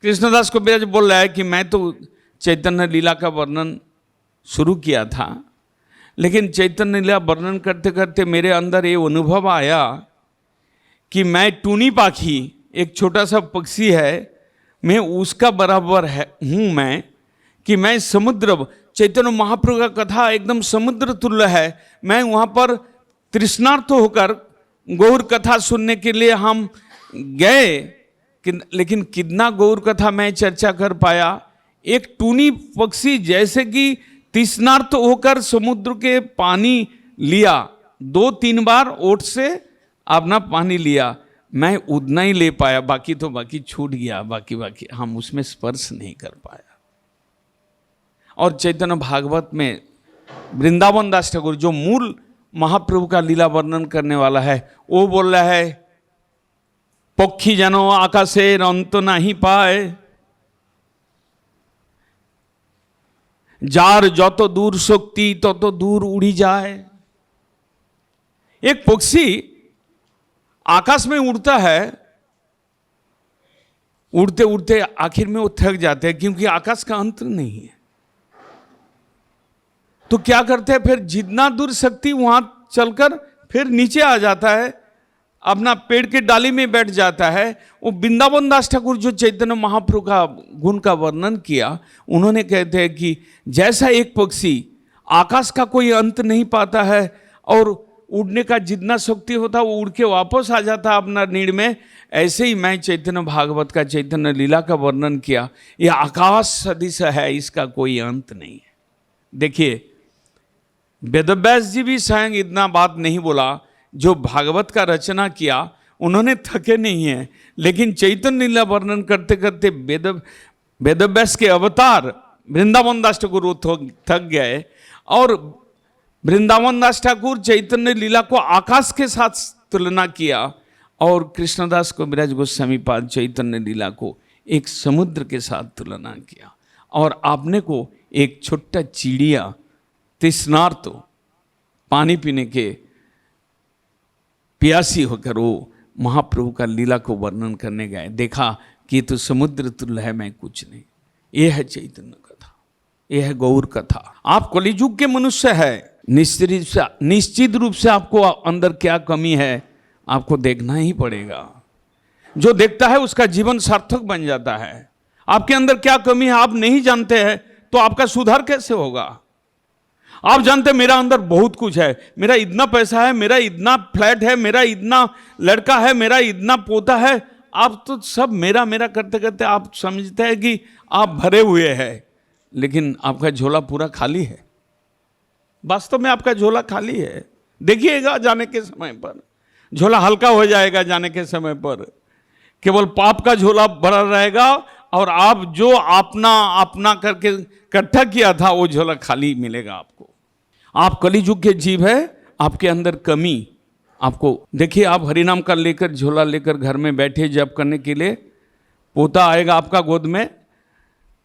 कृष्णदास कविराज बोल रहा है कि मैं तो चैतन्य लीला का वर्णन शुरू किया था, लेकिन चैतन्य लीला वर्णन करते करते मेरे अंदर ये अनुभव आया कि मैं टूनी पाखी, एक छोटा सा पक्षी है, मैं उसका बराबर हूँ मैं, कि मैं समुद्र, चैतन्य महाप्रभु का कथा एकदम समुद्र तुल्य है। मैं वहाँ पर तृष्णार्थ होकर गौर कथा सुनने के लिए हम गए, लेकिन कितना गौर कथा मैं चर्चा कर पाया। एक टूनी पक्षी जैसे कि तृष्णार्त होकर समुद्र के पानी लिया, 2-3 बार ओठ से अपना पानी लिया, मैं उतना ही ले पाया, बाकी तो बाकी छूट गया, बाकी हम उसमें स्पर्श नहीं कर पाया। और चैतन्य भागवत में वृंदावन दास ठाकुर जो मूल महाप्रभु का लीला वर्णन करने वाला है, वो बोल रहा है, पक्षी जनो आकाशेर अंत नहीं पाए, जार যত दूर शक्ति তত दूर उड़ी जाए। एक पक्षी आकाश में उड़ता है, उड़ते उड़ते आखिर में वो थक जाते हैं, क्योंकि आकाश का अंत नहीं है। तो क्या करते हैं, फिर जितना दूर शक्ति वहां चलकर फिर नीचे आ जाता है, अपना पेड़ के डाली में बैठ जाता है। वो वृंदावन दास ठाकुर जो चैतन्य महाप्रभु का गुण का वर्णन किया, उन्होंने कहते हैं कि जैसा एक पक्षी आकाश का कोई अंत नहीं पाता है और उड़ने का जितना शक्ति होता वो उड़ के वापस आ जाता अपना नीड़ में, ऐसे ही मैं चैतन्य भागवत का चैतन्य लीला का वर्णन किया। ये आकाश सदृश है, इसका कोई अंत नहीं है। देखिए, वेदव्यास जी भी स्वयं इतना बात नहीं बोला, जो भागवत का रचना किया उन्होंने थके नहीं है, लेकिन चैतन्य लीला वर्णन करते करते वेदव्यास के अवतार वृंदावन दास ठाकुर थक गए, और वृंदावन दास ठाकुर चैतन्य लीला को आकाश के साथ तुलना किया, और कृष्णदास कविराज गोस्वामी पाद चैतन्य लीला को एक समुद्र के साथ तुलना किया, और आपने को एक छोटा चिड़िया तृष्णार्त पानी पीने के प्यासी होकर वो महाप्रभु का लीला को वर्णन करने गए। देखा कि तो समुद्र तुल्य है, मैं कुछ नहीं। ये है चैतन्य कथा, ये है गौर कथा। आप कलियुग के मनुष्य है, निश्चित रूप से आपको अंदर क्या कमी है आपको देखना ही पड़ेगा। जो देखता है उसका जीवन सार्थक बन जाता है। आपके अंदर क्या कमी है आप नहीं जानते हैं, तो आपका सुधार कैसे होगा? आप जानते मेरा अंदर बहुत कुछ है, मेरा इतना पैसा है, मेरा इतना फ्लैट है, मेरा इतना लड़का है, मेरा इतना पोता है। आप तो सब मेरा मेरा करते करते आप समझते हैं कि आप भरे हुए हैं, लेकिन आपका झोला पूरा खाली है। वास्तव में आपका झोला खाली है। देखिएगा जाने के समय पर झोला हल्का हो जाएगा, जाने के समय पर केवल पाप का झोला भरा रहेगा, और आप जो अपना अपना करके इकट्ठा किया था वो झोला खाली मिलेगा आपको। आप कलियुग के जीव है, आपके अंदर कमी आपको देखिए। आप हरिनाम का लेकर झोला लेकर घर में बैठे जप करने के लिए, पोता आएगा आपका गोद में,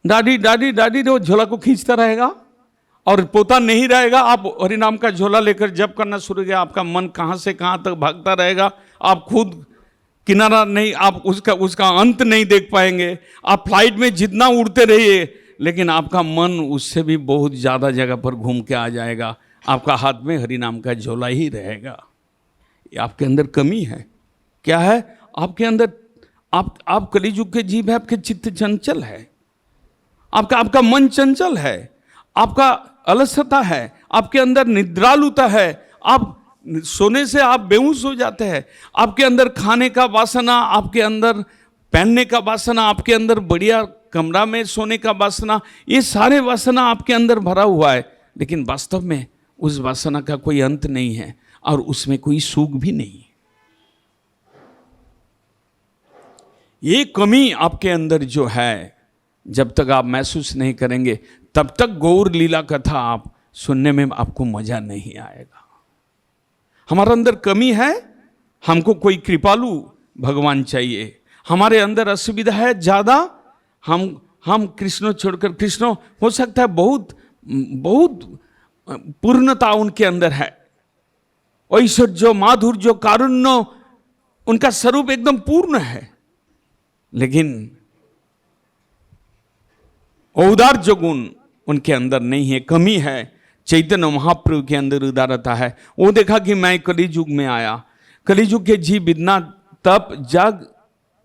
दादी दादी दादी वो झोला को खींचता रहेगा, और पोता नहीं रहेगा। आप हरिनाम का झोला लेकर जप करना शुरू किया, आपका मन कहाँ से कहाँ तक भागता रहेगा, आप खुद किनारा नहीं, आप उसका अंत नहीं देख पाएंगे। आप फ्लाइट में जितना उड़ते रहिए, लेकिन आपका मन उससे भी बहुत ज़्यादा जगह पर घूम के आ जाएगा। आपका हाथ में हरिनाम का झोला ही रहेगा। ये आपके अंदर कमी है। क्या है आपके अंदर? आप कलियुग के जीव है, आपके चित्त चंचल है, आपका मन चंचल है, आपका अलसता है, आपके अंदर निद्रालुता है, आप सोने से आप बेहोश हो जाते हैं। आपके अंदर खाने का वासना, आपके अंदर पहनने का वासना, आपके अंदर बढ़िया कमरा में सोने का वासना, ये सारे वासना आपके अंदर भरा हुआ है, लेकिन वास्तव में उस वासना का कोई अंत नहीं है और उसमें कोई सुख भी नहीं है। ये कमी आपके अंदर जो है, जब तक आप महसूस नहीं करेंगे तब तक गौर लीला कथा आप सुनने में आपको मजा नहीं आएगा। हमारे अंदर कमी है, हमको कोई कृपालु भगवान चाहिए। हमारे अंदर असुविधा है ज़्यादा, हम कृष्ण छोड़कर, कृष्ण हो सकता है बहुत बहुत पूर्णता उनके अंदर है, ऐश्वर्य माधुर्य कारुण्य उनका स्वरूप एकदम पूर्ण है, लेकिन औदार्य गुण उनके अंदर नहीं है, कमी है। चैतन्य महाप्रभु के अंदर उदारता है। वो देखा कि मैं कलियुग में आया, कलियुग के जीव इतना तप जग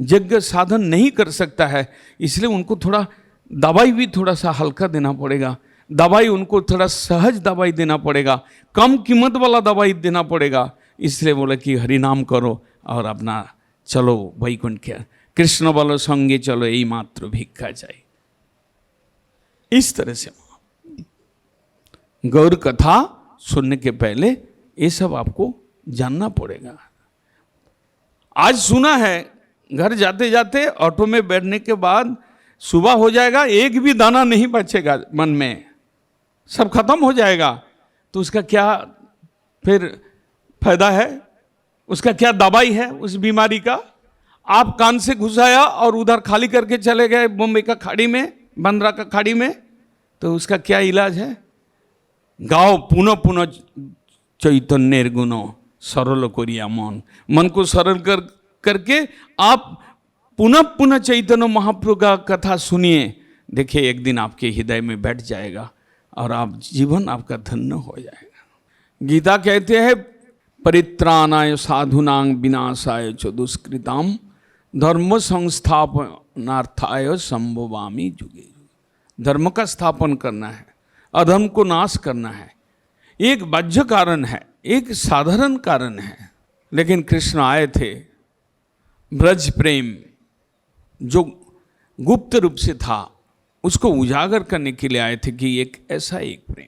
यज्ञ साधन नहीं कर सकता है, इसलिए उनको थोड़ा दवाई भी थोड़ा सा हल्का देना पड़ेगा। दवाई उनको थोड़ा सहज दवाई देना पड़ेगा, कम कीमत वाला दवाई देना पड़ेगा। इसलिए बोले कि हरिनाम करो और अपना चलो वैकुंठ के, कृष्ण बोलो संगे चलो, यही मात्र भिक्षा चाहिए। इस तरह से गौर कथा सुनने के पहले ये सब आपको जानना पड़ेगा। आज सुना है, घर जाते जाते ऑटो में बैठने के बाद सुबह हो जाएगा, एक भी दाना नहीं बचेगा मन में, सब खत्म हो जाएगा, तो उसका क्या फिर फायदा है? उसका क्या दवाई है उस बीमारी का? आप कान से घुसाया और उधर खाली करके चले गए मुंबई का खाड़ी में, बंदरा का खाड़ी में, तो उसका क्या इलाज है? गाओ पुनः पुनः चैतन्य गुणों सरल कोरिया मन, मन को सरल करके आप पुनः पुनः चैतन्य महाप्रभु का कथा सुनिए, देखिए एक दिन आपके हृदय में बैठ जाएगा और आप जीवन आपका धन्य हो जाएगा। गीता कहते हैं परित्राणाय साधुनां विनाशाय च दुष्कृताम धर्म संस्थापनार्थाय संभवामि युगे। धर्म का स्थापन करना है, अधर्म को नाश करना है, एक बाह्य कारण है, एक साधारण कारण है, लेकिन कृष्ण आए थे ब्रज प्रेम जो गुप्त रूप से था उसको उजागर करने के लिए आए थे कि एक ऐसा एक प्रेम।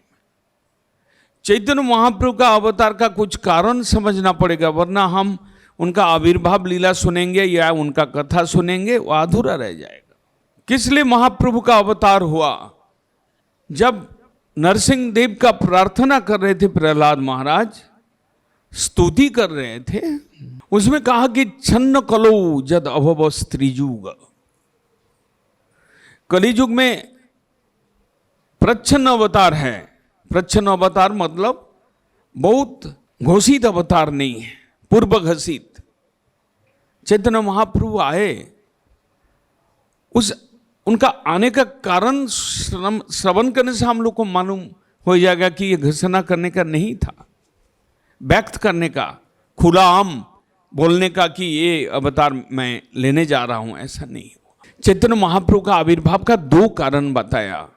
चैतन्य महाप्रभु का अवतार का कुछ कारण समझना पड़ेगा, वरना हम उनका आविर्भाव लीला सुनेंगे या उनका कथा सुनेंगे वो अधूरा रह जाएगा। किस लिए महाप्रभु का अवतार हुआ? जब नरसिंह देव का प्रार्थना कर रहे थे प्रहलाद महाराज, स्तुति कर रहे थे, उसमें कहा कि छन्न कलो जद अभव स्त्रीजुग। कलिजुग में प्रच्छन्न अवतार है। प्रच्छन्न अवतार मतलब बहुत घोषित अवतार नहीं है, पूर्व घोषित। चैतन्य महाप्रभु आए, उनका आने का कारण श्रवण करने से हम लोग को मालूम हो जाएगा कि ये घोषणा करने का नहीं था, व्यक्त करने का, खुला आम बोलने का कि ये अवतार मैं लेने जा रहा हूं, ऐसा नहीं हुआ। चैतन्य महाप्रभु का आविर्भाव का दो कारण बताया,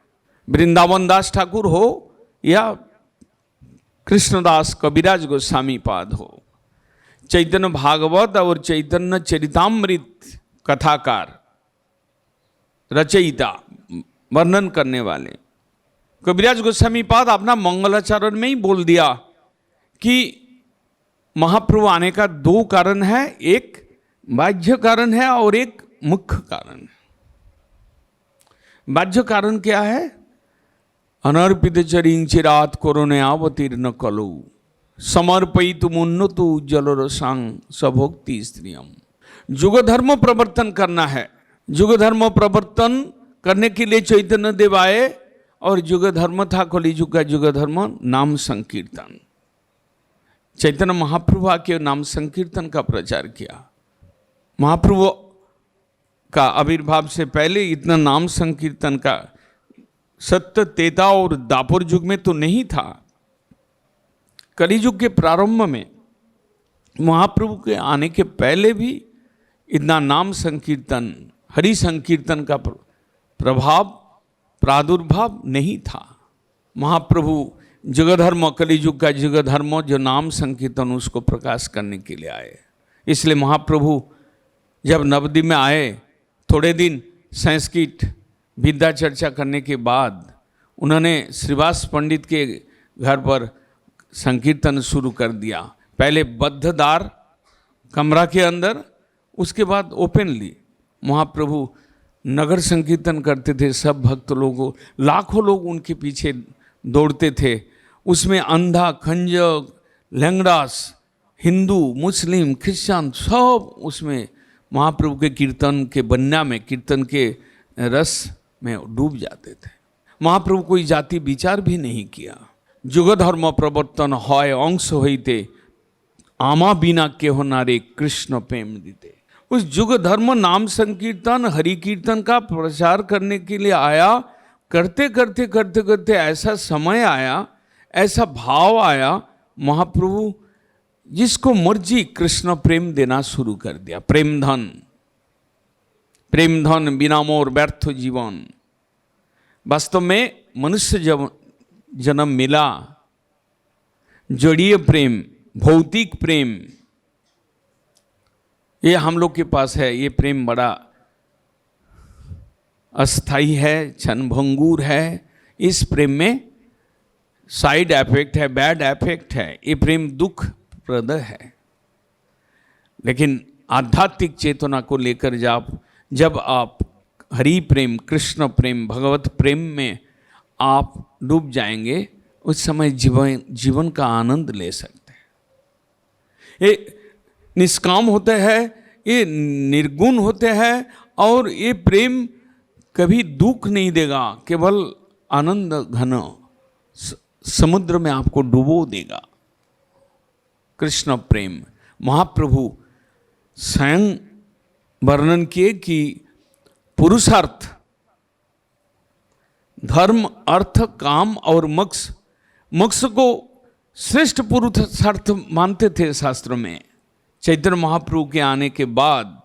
वृंदावन दास ठाकुर हो या कृष्णदास कविराज गोस्वामी पाद हो, चैतन्य भागवत और चैतन्य चरितामृत कथाकार रचयिता वर्णन करने वाले कविराज गोस्वामी पाद अपना मंगलाचरण में ही बोल दिया कि महाप्रभु आने का दो कारण है, एक बाह्य कारण है और एक मुख्य कारण है। बाह्य कारण क्या है? अनर्पित चरिंग चिरात कोरोने अवतीर्ण कलो समर्पयितु मुन्नतु जलरसांग सभोक्ति स्त्रियम। युग धर्म प्रवर्तन करना है। युग धर्म प्रवर्तन करने के लिए चैतन्य देव आए और युग धर्म था कलियुग का युग धर्म नाम संकीर्तन। चैतन्य महाप्रभु आके नाम संकीर्तन का प्रचार किया। महाप्रभु का आविर्भाव से पहले इतना नाम संकीर्तन का सत्य त्रेता और दापर युग में तो नहीं था। कलियुग के प्रारंभ में महाप्रभु के आने के पहले भी इतना नाम संकीर्तन, हरि संकीर्तन का प्रभाव प्रादुर्भाव नहीं था। महाप्रभु जगधर्म, कलियुग का जगधर्म जो नाम संकीर्तन, उसको प्रकाश करने के लिए आए। इसलिए महाप्रभु जब नवद्वीप में आए, थोड़े दिन संस्कृत विद्या चर्चा करने के बाद उन्होंने श्रीवास पंडित के घर पर संकीर्तन शुरू कर दिया। पहले बद्धदार कमरा के अंदर, उसके बाद ओपनली महाप्रभु नगर संकीर्तन करते थे। सब भक्त लोगों, लाखों लोग उनके पीछे दौड़ते थे। उसमें अंधा, खंजक, लंगड़ास, हिंदू, मुस्लिम, क्रिश्चियन सब उसमें महाप्रभु के कीर्तन के बन्या में, कीर्तन के रस में डूब जाते थे। महाप्रभु कोई जाति विचार भी नहीं किया। जुग धर्म प्रवर्तन হয় अंश হইতে आमा बिना केह नारे कृष्ण प्रेम दीते। उस जुग धर्म नाम संकीर्तन, हरि कीर्तन का प्रचार करने के लिए आया। करते करते करते करते ऐसा समय आया, ऐसा भाव आया, महाप्रभु जिसको मर्जी कृष्ण प्रेम देना शुरू कर दिया। प्रेम धन बिना मोर व्यर्थ जीवन। वास्तव में मनुष्य जब जन्म मिला, जड़ीय प्रेम, भौतिक प्रेम, ये हम लोग के पास है। ये प्रेम बड़ा अस्थाई है, क्षणभंगुर है। इस प्रेम में साइड इफेक्ट है, बैड इफेक्ट है, ये प्रेम दुख प्रद है। लेकिन आध्यात्मिक चेतना को लेकर जब आप हरि प्रेम, कृष्ण प्रेम, भगवत प्रेम में आप डूब जाएंगे, उस समय जीवन का आनंद ले सकते हैं। ये निष्काम होते हैं, ये निर्गुण होते हैं, और ये प्रेम कभी दुख नहीं देगा, केवल आनंद घन समुद्र में आपको डुबो देगा। कृष्ण प्रेम महाप्रभु स्वयं वर्णन किए कि पुरुषार्थ, धर्म, अर्थ, काम और मोक्ष को श्रेष्ठ पुरुषार्थ मानते थे शास्त्र में। चैतन्य महाप्रभु के आने के बाद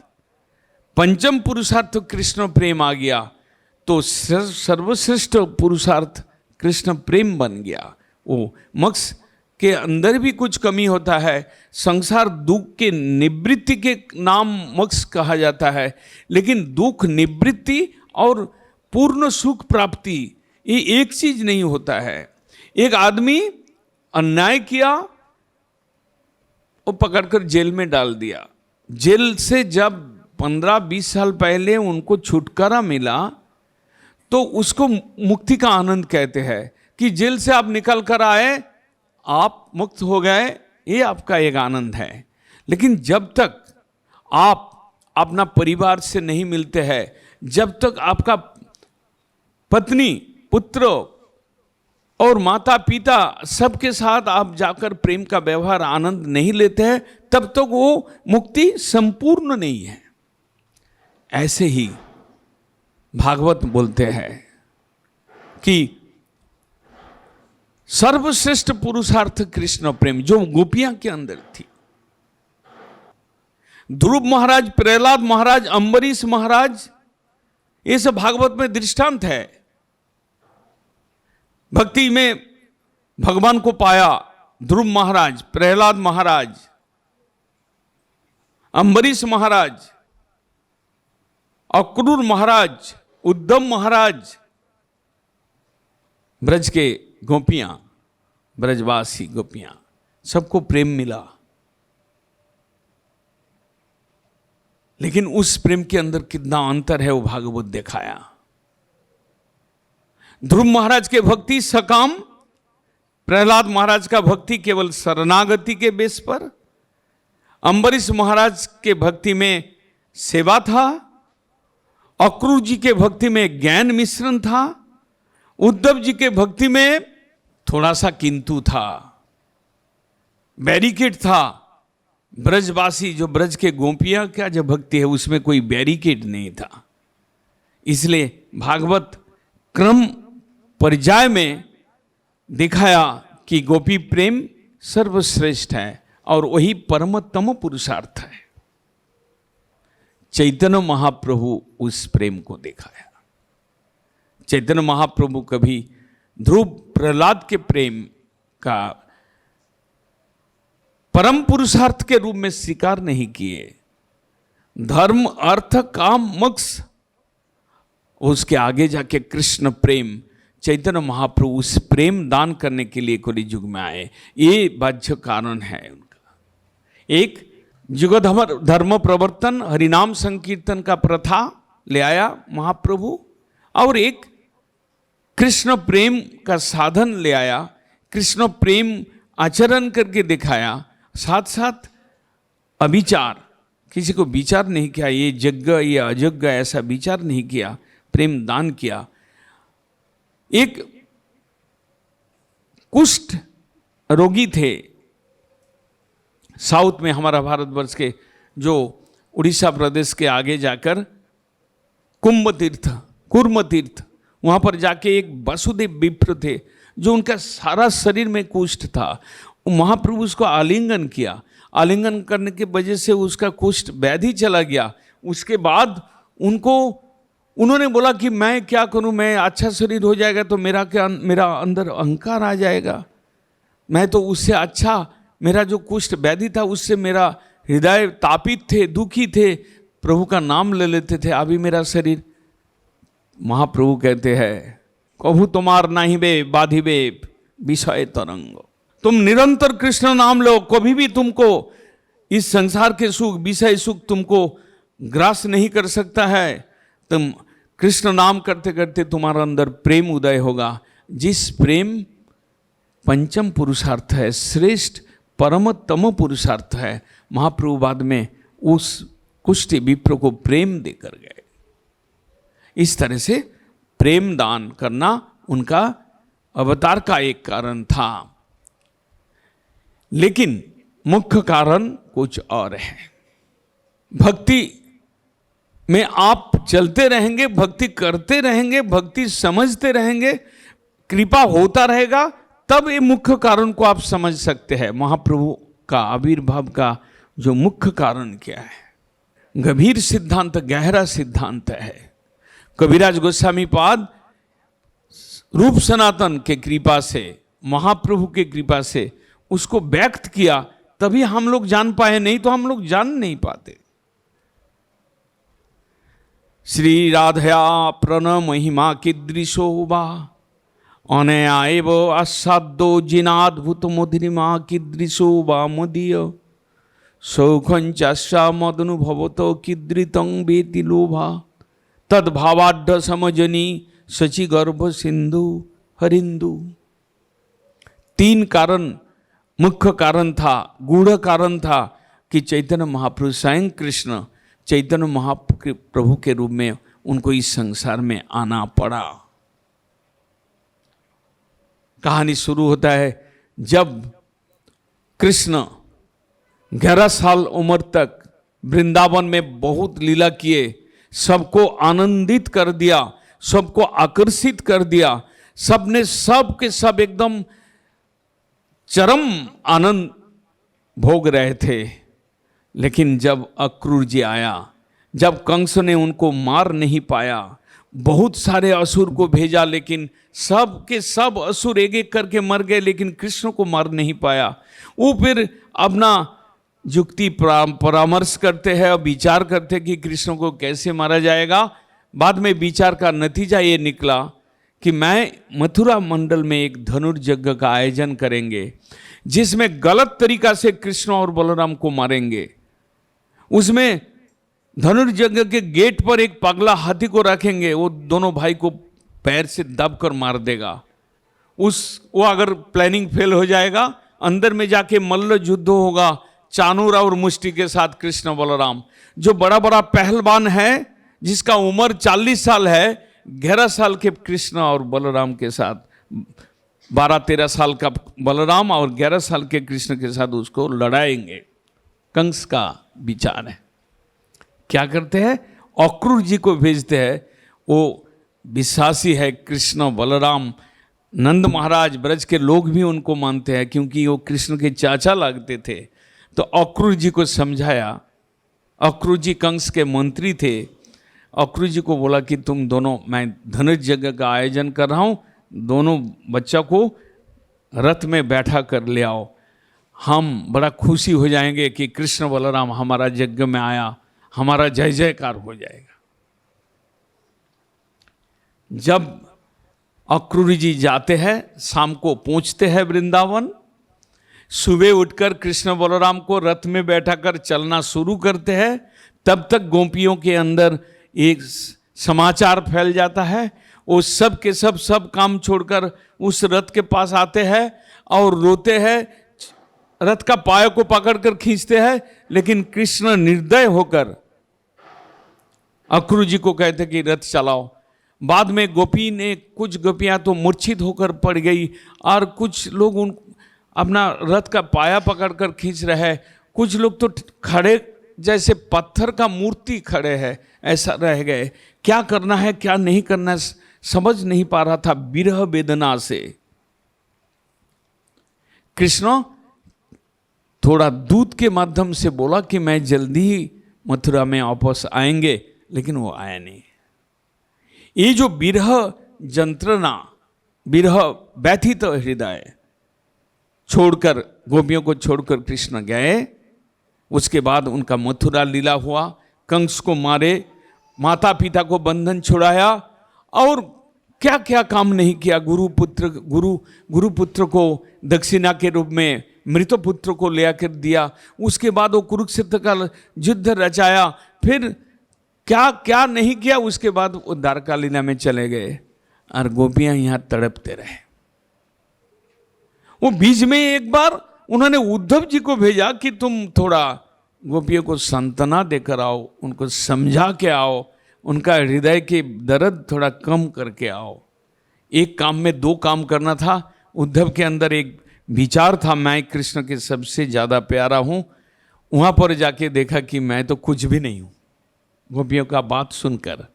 पंचम पुरुषार्थ कृष्ण प्रेम आ गया, तो सर्वश्रेष्ठ पुरुषार्थ कृष्ण प्रेम बन गया। वो मोक्ष के अंदर भी कुछ कमी होता है, संसार दुख के निवृत्ति के नाम मोक्ष कहा जाता है, लेकिन दुख निवृत्ति और पूर्ण सुख प्राप्ति ये एक चीज नहीं होता है। एक आदमी अन्याय किया, वो पकड़कर जेल में डाल दिया। जेल से जब 15-20 साल पहले उनको छुटकारा मिला, तो उसको मुक्ति का आनंद कहते हैं कि जेल से आप निकल कर आए, आप मुक्त हो गए, ये आपका एक आनंद है। लेकिन जब तक आप अपना परिवार से नहीं मिलते हैं, जब तक आपका पत्नी, पुत्र और माता पिता सबके साथ आप जाकर प्रेम का व्यवहार, आनंद नहीं लेते हैं, तब तक वो मुक्ति संपूर्ण नहीं है। ऐसे ही भागवत बोलते हैं कि सर्वश्रेष्ठ पुरुषार्थ कृष्ण प्रेम, जो गोपियां के अंदर थी। ध्रुव महाराज, प्रहलाद महाराज, अम्बरीश महाराज, ये सब भागवत में दृष्टांत है। भक्ति में भगवान को पाया ध्रुव महाराज, प्रहलाद महाराज, अम्बरीश महाराज, अक्रूर महाराज, उद्धव महाराज। ब्रज के गोपियां, ब्रजवासी गोपियां, सबको प्रेम मिला, लेकिन उस प्रेम के अंदर कितना अंतर है वो भागवत दिखाया। ध्रुव महाराज के भक्ति सकाम, प्रहलाद महाराज का भक्ति केवल शरणागति के बेस पर, अम्बरीश महाराज के भक्ति में सेवा था, अक्रूर जी के भक्ति में ज्ञान मिश्रण था, उद्धव जी के भक्ति में थोड़ा सा किंतु था, बैरिकेड था। ब्रजवासी, जो ब्रज के गोपियां का जो भक्ति है, उसमें कोई बैरिकेड नहीं था। इसलिए भागवत क्रम परिजाय में दिखाया कि गोपी प्रेम सर्वश्रेष्ठ है और वही परमोत्तम पुरुषार्थ है। चैतन्य महाप्रभु उस प्रेम को दिखाया। चैतन्य महाप्रभु कभी ध्रुव प्रहलाद के प्रेम का परम पुरुषार्थ के रूप में स्वीकार नहीं किए। धर्म, अर्थ, काम, मोक्ष, उसके आगे जाके कृष्ण प्रेम, चैतन्य महाप्रभु उस प्रेम दान करने के लिए कलि युग में आए। ये बाह्य कारण है उनका। एक युग धर्म प्रवर्तन, हरिनाम संकीर्तन का प्रथा ले आया महाप्रभु, और एक कृष्ण प्रेम का साधन ले आया, कृष्ण प्रेम आचरण करके दिखाया। साथ साथ अविचार, किसी को विचार नहीं किया ये यज्ञ ये अयज्ञ, ऐसा विचार नहीं किया, प्रेम दान किया। एक कुष्ठ रोगी थे साउथ में, हमारा भारतवर्ष के, जो उड़ीसा प्रदेश के आगे जाकर कुंभ तीर्थ, कुर्म तीर्थ, वहाँ पर जाके एक वसुदेव विप्र थे, जो उनका सारा शरीर में कुष्ठ था। महाप्रभु उसको आलिंगन किया, आलिंगन करने की वजह से उसका कुष्ठ व्याधि चला गया। उसके बाद उन्होंने बोला कि मैं क्या करूं, मैं अच्छा शरीर हो जाएगा तो मेरा अंदर अहंकार आ जाएगा, मैं तो उससे अच्छा, मेरा जो कुष्ठ व्याधि था उससे मेरा हृदय तापित थे, दुखी थे, प्रभु का नाम ले लेते थे, अभी मेरा शरीर। महाप्रभु कहते हैं, कभू तुम्हार नहीं बे बाधिबे विषय तरंग। तुम निरंतर कृष्ण नाम लो, कभी भी तुमको इस संसार के सुख, विषय सुख तुमको ग्रास नहीं कर सकता है। तुम कृष्ण नाम करते करते तुम्हारा अंदर प्रेम उदय होगा। जिस प्रेम पंचम पुरुषार्थ है, श्रेष्ठ परमतम पुरुषार्थ है। महाप्रभु बाद में उस कुष्ठ विप्र को प्रेम देकर गए। इस तरह से प्रेम दान करना उनका अवतार का एक कारण था। लेकिन मुख्य कारण कुछ और है। भक्ति में आप चलते रहेंगे, भक्ति करते रहेंगे, भक्ति समझते रहेंगे, कृपा होता रहेगा, तब ये मुख्य कारण को आप समझ सकते हैं। महाप्रभु का आविर्भाव का जो मुख्य कारण क्या है, गंभीर सिद्धांत, गहरा सिद्धांत है। कबीराज गोस्वामी पाद रूप सनातन के कृपा से, महाप्रभु के कृपा से उसको व्यक्त किया, तभी हम लोग जान पाए, नहीं तो हम लोग जान नहीं पाते। श्री राधया प्रण महिमा कीदृशो वा अनया एव आसाद्यो जिनाद्भुत मधुरिमा कीदृशो वा मदीय सौखंचा मदनुभवतो कीदृतं वेति लोभा तद्भावाढ्य समजनी सची गर्भ सिंधु हरिंदु। तीन कारण, मुख्य कारण था, गूढ़ कारण था कि चैतन्य महाप्रभु स्वयं कृष्ण चैतन्य महाप्रभु के रूप में उनको इस संसार में आना पड़ा। कहानी शुरू होता है जब कृष्ण 11 साल उम्र तक वृंदावन में बहुत लीला किए, सबको आनंदित कर दिया, सबको आकर्षित कर दिया, सबने सब के सब एकदम चरम आनंद भोग रहे थे। लेकिन जब अक्रूर जी आया, जब कंस ने उनको मार नहीं पाया, बहुत सारे असुर को भेजा, लेकिन सब के सब असुर एक एक करके मर गए, लेकिन कृष्ण को मार नहीं पाया। वो फिर अपना युक्ति परामर्श करते हैं और विचार करते हैं कि कृष्ण को कैसे मारा जाएगा। बाद में विचार का नतीजा ये निकला कि मैं मथुरा मंडल में एक धनुर्यज्ञ का आयोजन करेंगे, जिसमें गलत तरीका से कृष्ण और बलराम को मारेंगे। उसमें धनुर्यज्ञ के गेट पर एक पगला हाथी को रखेंगे, वो दोनों भाई को पैर से दबकर मार देगा। वो अगर प्लानिंग फेल हो जाएगा, अंदर में जाके मल्ल युद्ध होगा चाणूर और मुष्टि के साथ कृष्ण बलराम। जो बड़ा बड़ा पहलवान है, जिसका उम्र 40 साल है, 11 साल के कृष्ण और बलराम के साथ, 12-13 साल का बलराम और 11 साल के कृष्ण के साथ उसको लड़ाएंगे। कंस का विचार है। क्या करते हैं, अक्रूर जी को भेजते हैं। वो विश्वासी है कृष्ण बलराम, नंद महाराज ब्रज के लोग भी उनको मानते हैं, क्योंकि वो कृष्ण के चाचा लगते थे। तो अक्रूर जी को समझाया। अक्रूर जी कंस के मंत्री थे। अक्रूर जी को बोला कि तुम दोनों, मैं धनुर्यज्ञ का आयोजन कर रहा हूँ, दोनों बच्चा को रथ में बैठा कर ले आओ, हम बड़ा खुशी हो जाएंगे कि कृष्ण बलराम हमारा यज्ञ में आया, हमारा जय जयकार हो जाएगा। जब अक्रूर जी जाते हैं, शाम को पहुंचते हैं वृंदावन, सुबह उठकर कृष्ण बलराम को रथ में बैठाकर चलना शुरू करते हैं, तब तक गोपियों के अंदर एक समाचार फैल जाता है। वो सब के सब काम छोड़कर उस रथ के पास आते हैं और रोते हैं, रथ का पाया को पकड़कर खींचते हैं। लेकिन कृष्ण निर्दय होकर अक्रूर जी को कहते कि रथ चलाओ। बाद में गोपी ने, कुछ गोपियां तो मूर्छित होकर पड़ गई और कुछ लोग उन अपना रथ का पाया पकड़कर खींच रहे हैं, कुछ लोग तो खड़े जैसे पत्थर का मूर्ति खड़े हैं, ऐसा रह गए। क्या करना है क्या नहीं करना समझ नहीं पा रहा था विरह वेदना से। कृष्ण थोड़ा दूत के माध्यम से बोला कि मैं जल्दी ही मथुरा में वापस आएंगे, लेकिन वो आया नहीं। ये जो विरह जंत्रणा, विरह व्यथित हृदय छोड़कर, गोपियों को छोड़कर कृष्ण गए। उसके बाद उनका मथुरा लीला हुआ, कंस को मारे, माता पिता को बंधन छुड़ाया और क्या क्या काम नहीं किया। गुरुपुत्र को दक्षिणा के रूप में मृत पुत्र को ले आकर दिया। उसके बाद वो कुरुक्षेत्र का युद्ध रचाया। फिर क्या क्या नहीं किया। उसके बाद वो द्वारका लीला में चले गए और गोपियां यहां तड़पते रहे। वो बीच में एक बार उन्होंने उद्धव जी को भेजा कि तुम थोड़ा गोपियों को सांत्वना देकर आओ, उनको समझा के आओ, उनका हृदय के दर्द थोड़ा कम करके आओ। एक काम में दो काम करना था। उद्धव के अंदर एक विचार था, मैं कृष्ण के सबसे ज्यादा प्यारा हूं। वहां पर जाके देखा कि मैं तो कुछ भी नहीं हूं, गोपियों का बात सुनकर।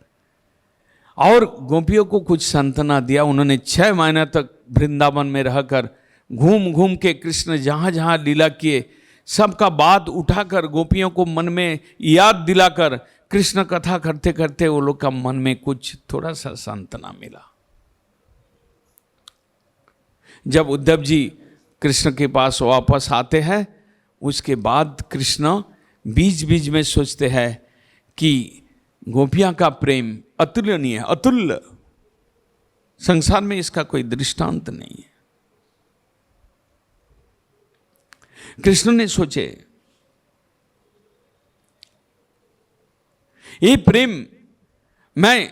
और गोपियों को कुछ सांत्वना दिया। उन्होंने 6 महीने तक वृंदावन में रहकर घूम घूम के कृष्ण जहां जहां लीला किए सबका बात उठाकर गोपियों को मन में याद दिलाकर कृष्ण कथा करते करते वो लोग का मन में कुछ थोड़ा सा सांत्वना मिला। जब उद्धव जी कृष्ण के पास वापस आते हैं, उसके बाद कृष्ण बीच बीच में सोचते हैं कि गोपियां का प्रेम अतुलनीय है, अतुल्य, संसार में इसका कोई दृष्टांत नहीं है। कृष्ण ने सोचे ये प्रेम मैं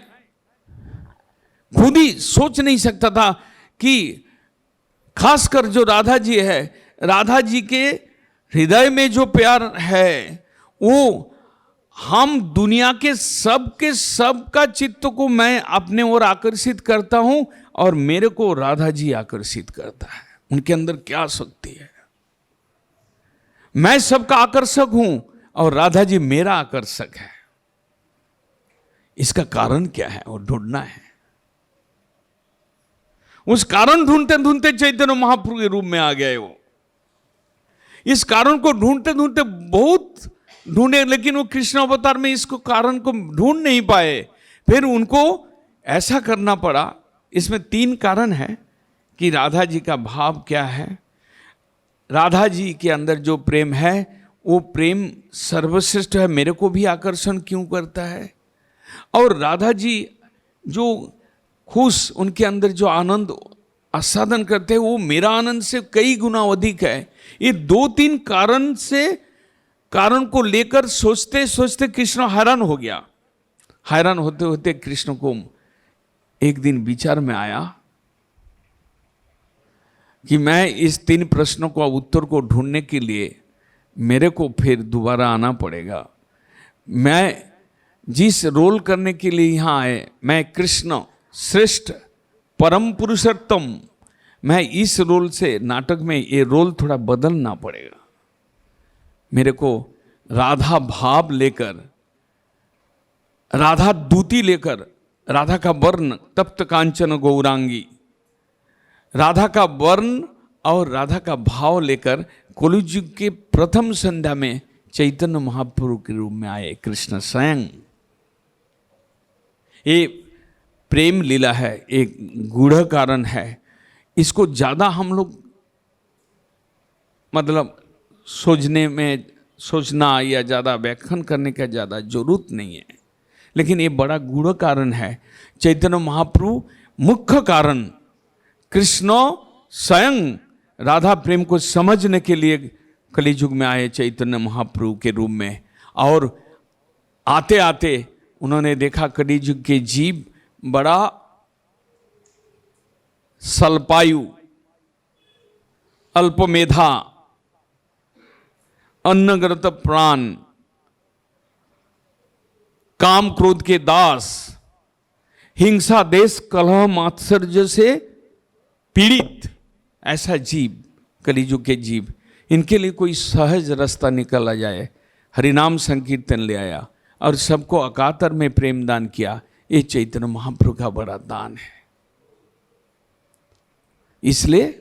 खुद ही सोच नहीं सकता था कि खासकर जो राधा जी है, राधा जी के हृदय में जो प्यार है वो हम दुनिया के सब का चित्त को मैं अपने ओर आकर्षित करता हूं और मेरे को राधा जी आकर्षित करता है। उनके अंदर क्या शक्ति है। मैं सबका आकर्षक हूं और राधा जी मेरा आकर्षक है। इसका कारण क्या है वो ढूंढना है। उस कारण ढूंढते ढूंढते चैतन्य महाप्रभु के रूप में आ गए वो। इस कारण को ढूंढते ढूंढते बहुत ढूंढे, लेकिन वो कृष्ण अवतार में इसको कारण को ढूंढ नहीं पाए। फिर उनको ऐसा करना पड़ा। इसमें 3 कारण है कि राधा जी का भाव क्या है। राधा जी के अंदर जो प्रेम है वो प्रेम सर्वश्रेष्ठ है, मेरे को भी आकर्षण क्यों करता है। और राधा जी जो खुश, उनके अंदर जो आनंद आस्वादन करते हैं वो मेरा आनंद से कई गुना अधिक है। ये 2-3 कारण को लेकर सोचते सोचते कृष्ण हैरान हो गया। हैरान होते होते कृष्ण को एक दिन विचार में आया कि मैं इस 3 प्रश्नों का उत्तर को ढूंढने के लिए मेरे को फिर दोबारा आना पड़ेगा। मैं जिस रोल करने के लिए यहाँ आए, मैं कृष्ण श्रेष्ठ परम पुरुषोत्तम, मैं इस रोल से नाटक में ये रोल थोड़ा बदलना पड़ेगा। मेरे को राधा भाव लेकर, राधा दूती लेकर, राधा का वर्ण तप्त कांचन गौरांगी, राधा का वर्ण और राधा का भाव लेकर कलियुग के प्रथम संध्या में चैतन्य महाप्रभु के रूप में आए कृष्ण स्वयं। ये प्रेम लीला है, एक गूढ़ कारण है। इसको ज़्यादा हम लोग मतलब सोचना या ज़्यादा व्याख्यान करने का ज़्यादा जरूरत नहीं है, लेकिन ये बड़ा गूढ़ कारण है। चैतन्य महाप्रभु मुख्य कारण, कृष्ण स्वयं राधा प्रेम को समझने के लिए कलियुग में आए चैतन्य महाप्रभु के रूप में। और आते आते उन्होंने देखा कलियुग के जीव बड़ा सल्पायु, अल्पमेधा, अन्नग्रत प्राण, काम क्रोध के दास, हिंसा देश कलह मात्सर्य से पीड़ित, ऐसा जीव कलियुग के जीव, इनके लिए कोई सहज रास्ता निकला जाए। हरिनाम संकीर्तन ले आया और सबको अकातर में प्रेम दान किया। ये चैतन्य महाप्रभु का बड़ा दान है। इसलिए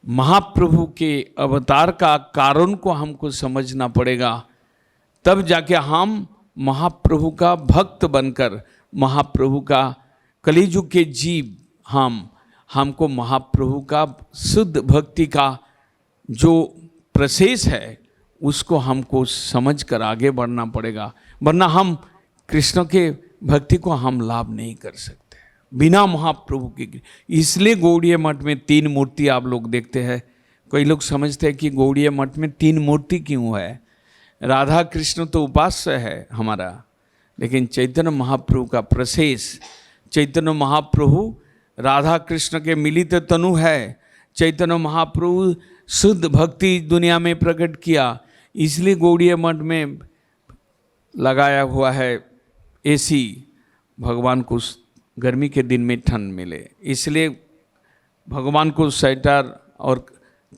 महाप्रभु के अवतार का कारण को हमको समझना पड़ेगा, तब जाके हम महाप्रभु का भक्त बनकर, महाप्रभु का कलियुग के जीव हमको महाप्रभु का शुद्ध भक्ति का जो प्रोसेस है उसको हमको समझ कर आगे बढ़ना पड़ेगा, वरना हम कृष्ण के भक्ति को हम लाभ नहीं कर सकते। बिना महाप्रभु के। इसलिए गौड़ीय मठ में 3 मूर्ति आप लोग देखते हैं। कई लोग समझते हैं कि गौड़ीय मठ में 3 मूर्ति क्यों है। राधा कृष्ण तो उपास्य है हमारा, लेकिन चैतन्य महाप्रभु का प्रशेष, चैतन्य महाप्रभु राधा कृष्ण के मिलित तनु है। चैतन्य महाप्रभु शुद्ध भक्ति दुनिया में प्रकट किया, इसलिए गौड़ीय मठ में लगाया हुआ है एसी, भगवान को गर्मी के दिन में ठंड मिले, इसलिए भगवान को स्वेटर और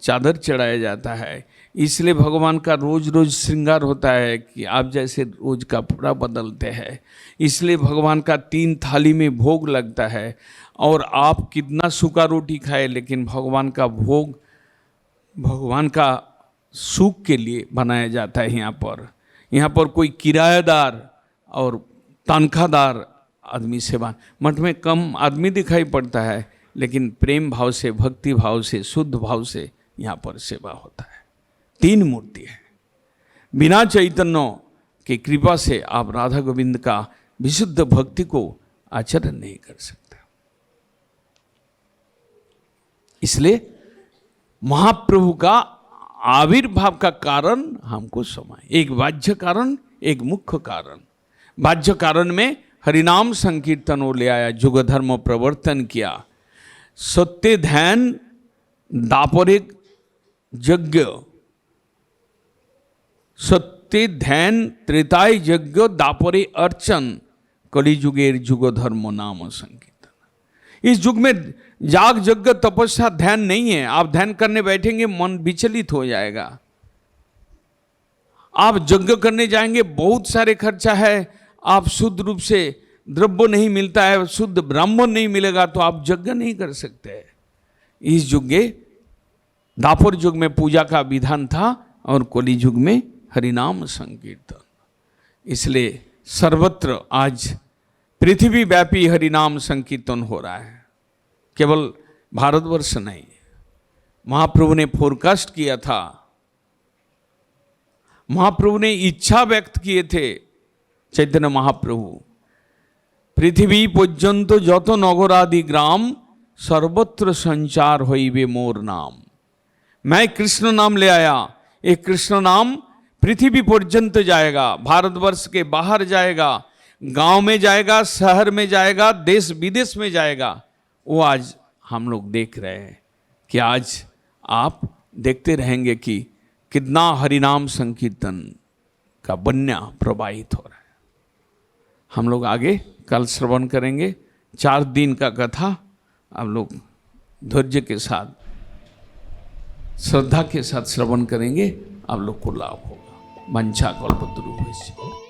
चादर चढ़ाया जाता है। इसलिए भगवान का रोज रोज श्रृंगार होता है कि आप जैसे रोज कपड़ा बदलते हैं। इसलिए भगवान का 3 थाली में भोग लगता है, और आप कितना सूखा रोटी खाए, लेकिन भगवान का भोग भगवान का सुख के लिए बनाया जाता है। यहाँ पर कोई किराएदार और तनख्वाहदार आदमी सेवा, मठ में कम आदमी दिखाई पड़ता है, लेकिन प्रेम भाव से, भक्ति भाव से, शुद्ध भाव से यहाँ पर सेवा होता है। 3 मूर्ति है। बिना चैतन्य की कृपा से आप राधा गोविंद का विशुद्ध भक्ति को आचरण नहीं कर सकते। इसलिए महाप्रभु का आविर्भाव का कारण हमको समझ, एक बाह्य कारण, एक मुख्य कारण। बाह्य कारण में हरिनाम संकीर्तन वो ले आया, युग धर्म प्रवर्तन किया, सत्य ध्यान दापरिक यज्ञ, सत्य ध्यान त्रेताय यज्ञ दापरे अर्चन, कलिजुगेर युग धर्म नाम संकीर्तन। इस युग में याग यज्ञ तपस्या ध्यान नहीं है। आप ध्यान करने बैठेंगे मन विचलित हो जाएगा। आप यज्ञ करने जाएंगे, बहुत सारे खर्चा है, आप शुद्ध रूप से द्रव्य नहीं मिलता है, शुद्ध ब्राह्मण नहीं मिलेगा, तो आप यज्ञ नहीं कर सकते। इस युग दापर युग में पूजा का विधान था, और कलि युग में हरिनाम संकीर्तन। इसलिए सर्वत्र आज पृथ्वी व्यापी हरिनाम संकीर्तन हो रहा है, केवल भारतवर्ष नहीं। महाप्रभु ने फोरकास्ट किया था, महाप्रभु ने इच्छा व्यक्त किए थे, चैतन्य महाप्रभु, पृथ्वी पर्यंत जत नगरादि ग्राम सर्वत्र संचार होइबे मोर नाम। मैं कृष्ण नाम ले आया, एक कृष्ण नाम पृथ्वी पर्यंत जाएगा, भारतवर्ष के बाहर जाएगा, गांव में जाएगा, शहर में जाएगा, देश विदेश में जाएगा। वो आज हम लोग देख रहे हैं कि आज आप देखते रहेंगे कि कितना हरिनाम संकीर्तन का बन्या प्रवाहित हो रहा है। हम लोग आगे कल श्रवण करेंगे 4 दिन का कथा। आप लोग धैर्य के साथ, श्रद्धा के साथ श्रवण करेंगे, आप लोग को लाभ होगा। मंचा कल्पतरु।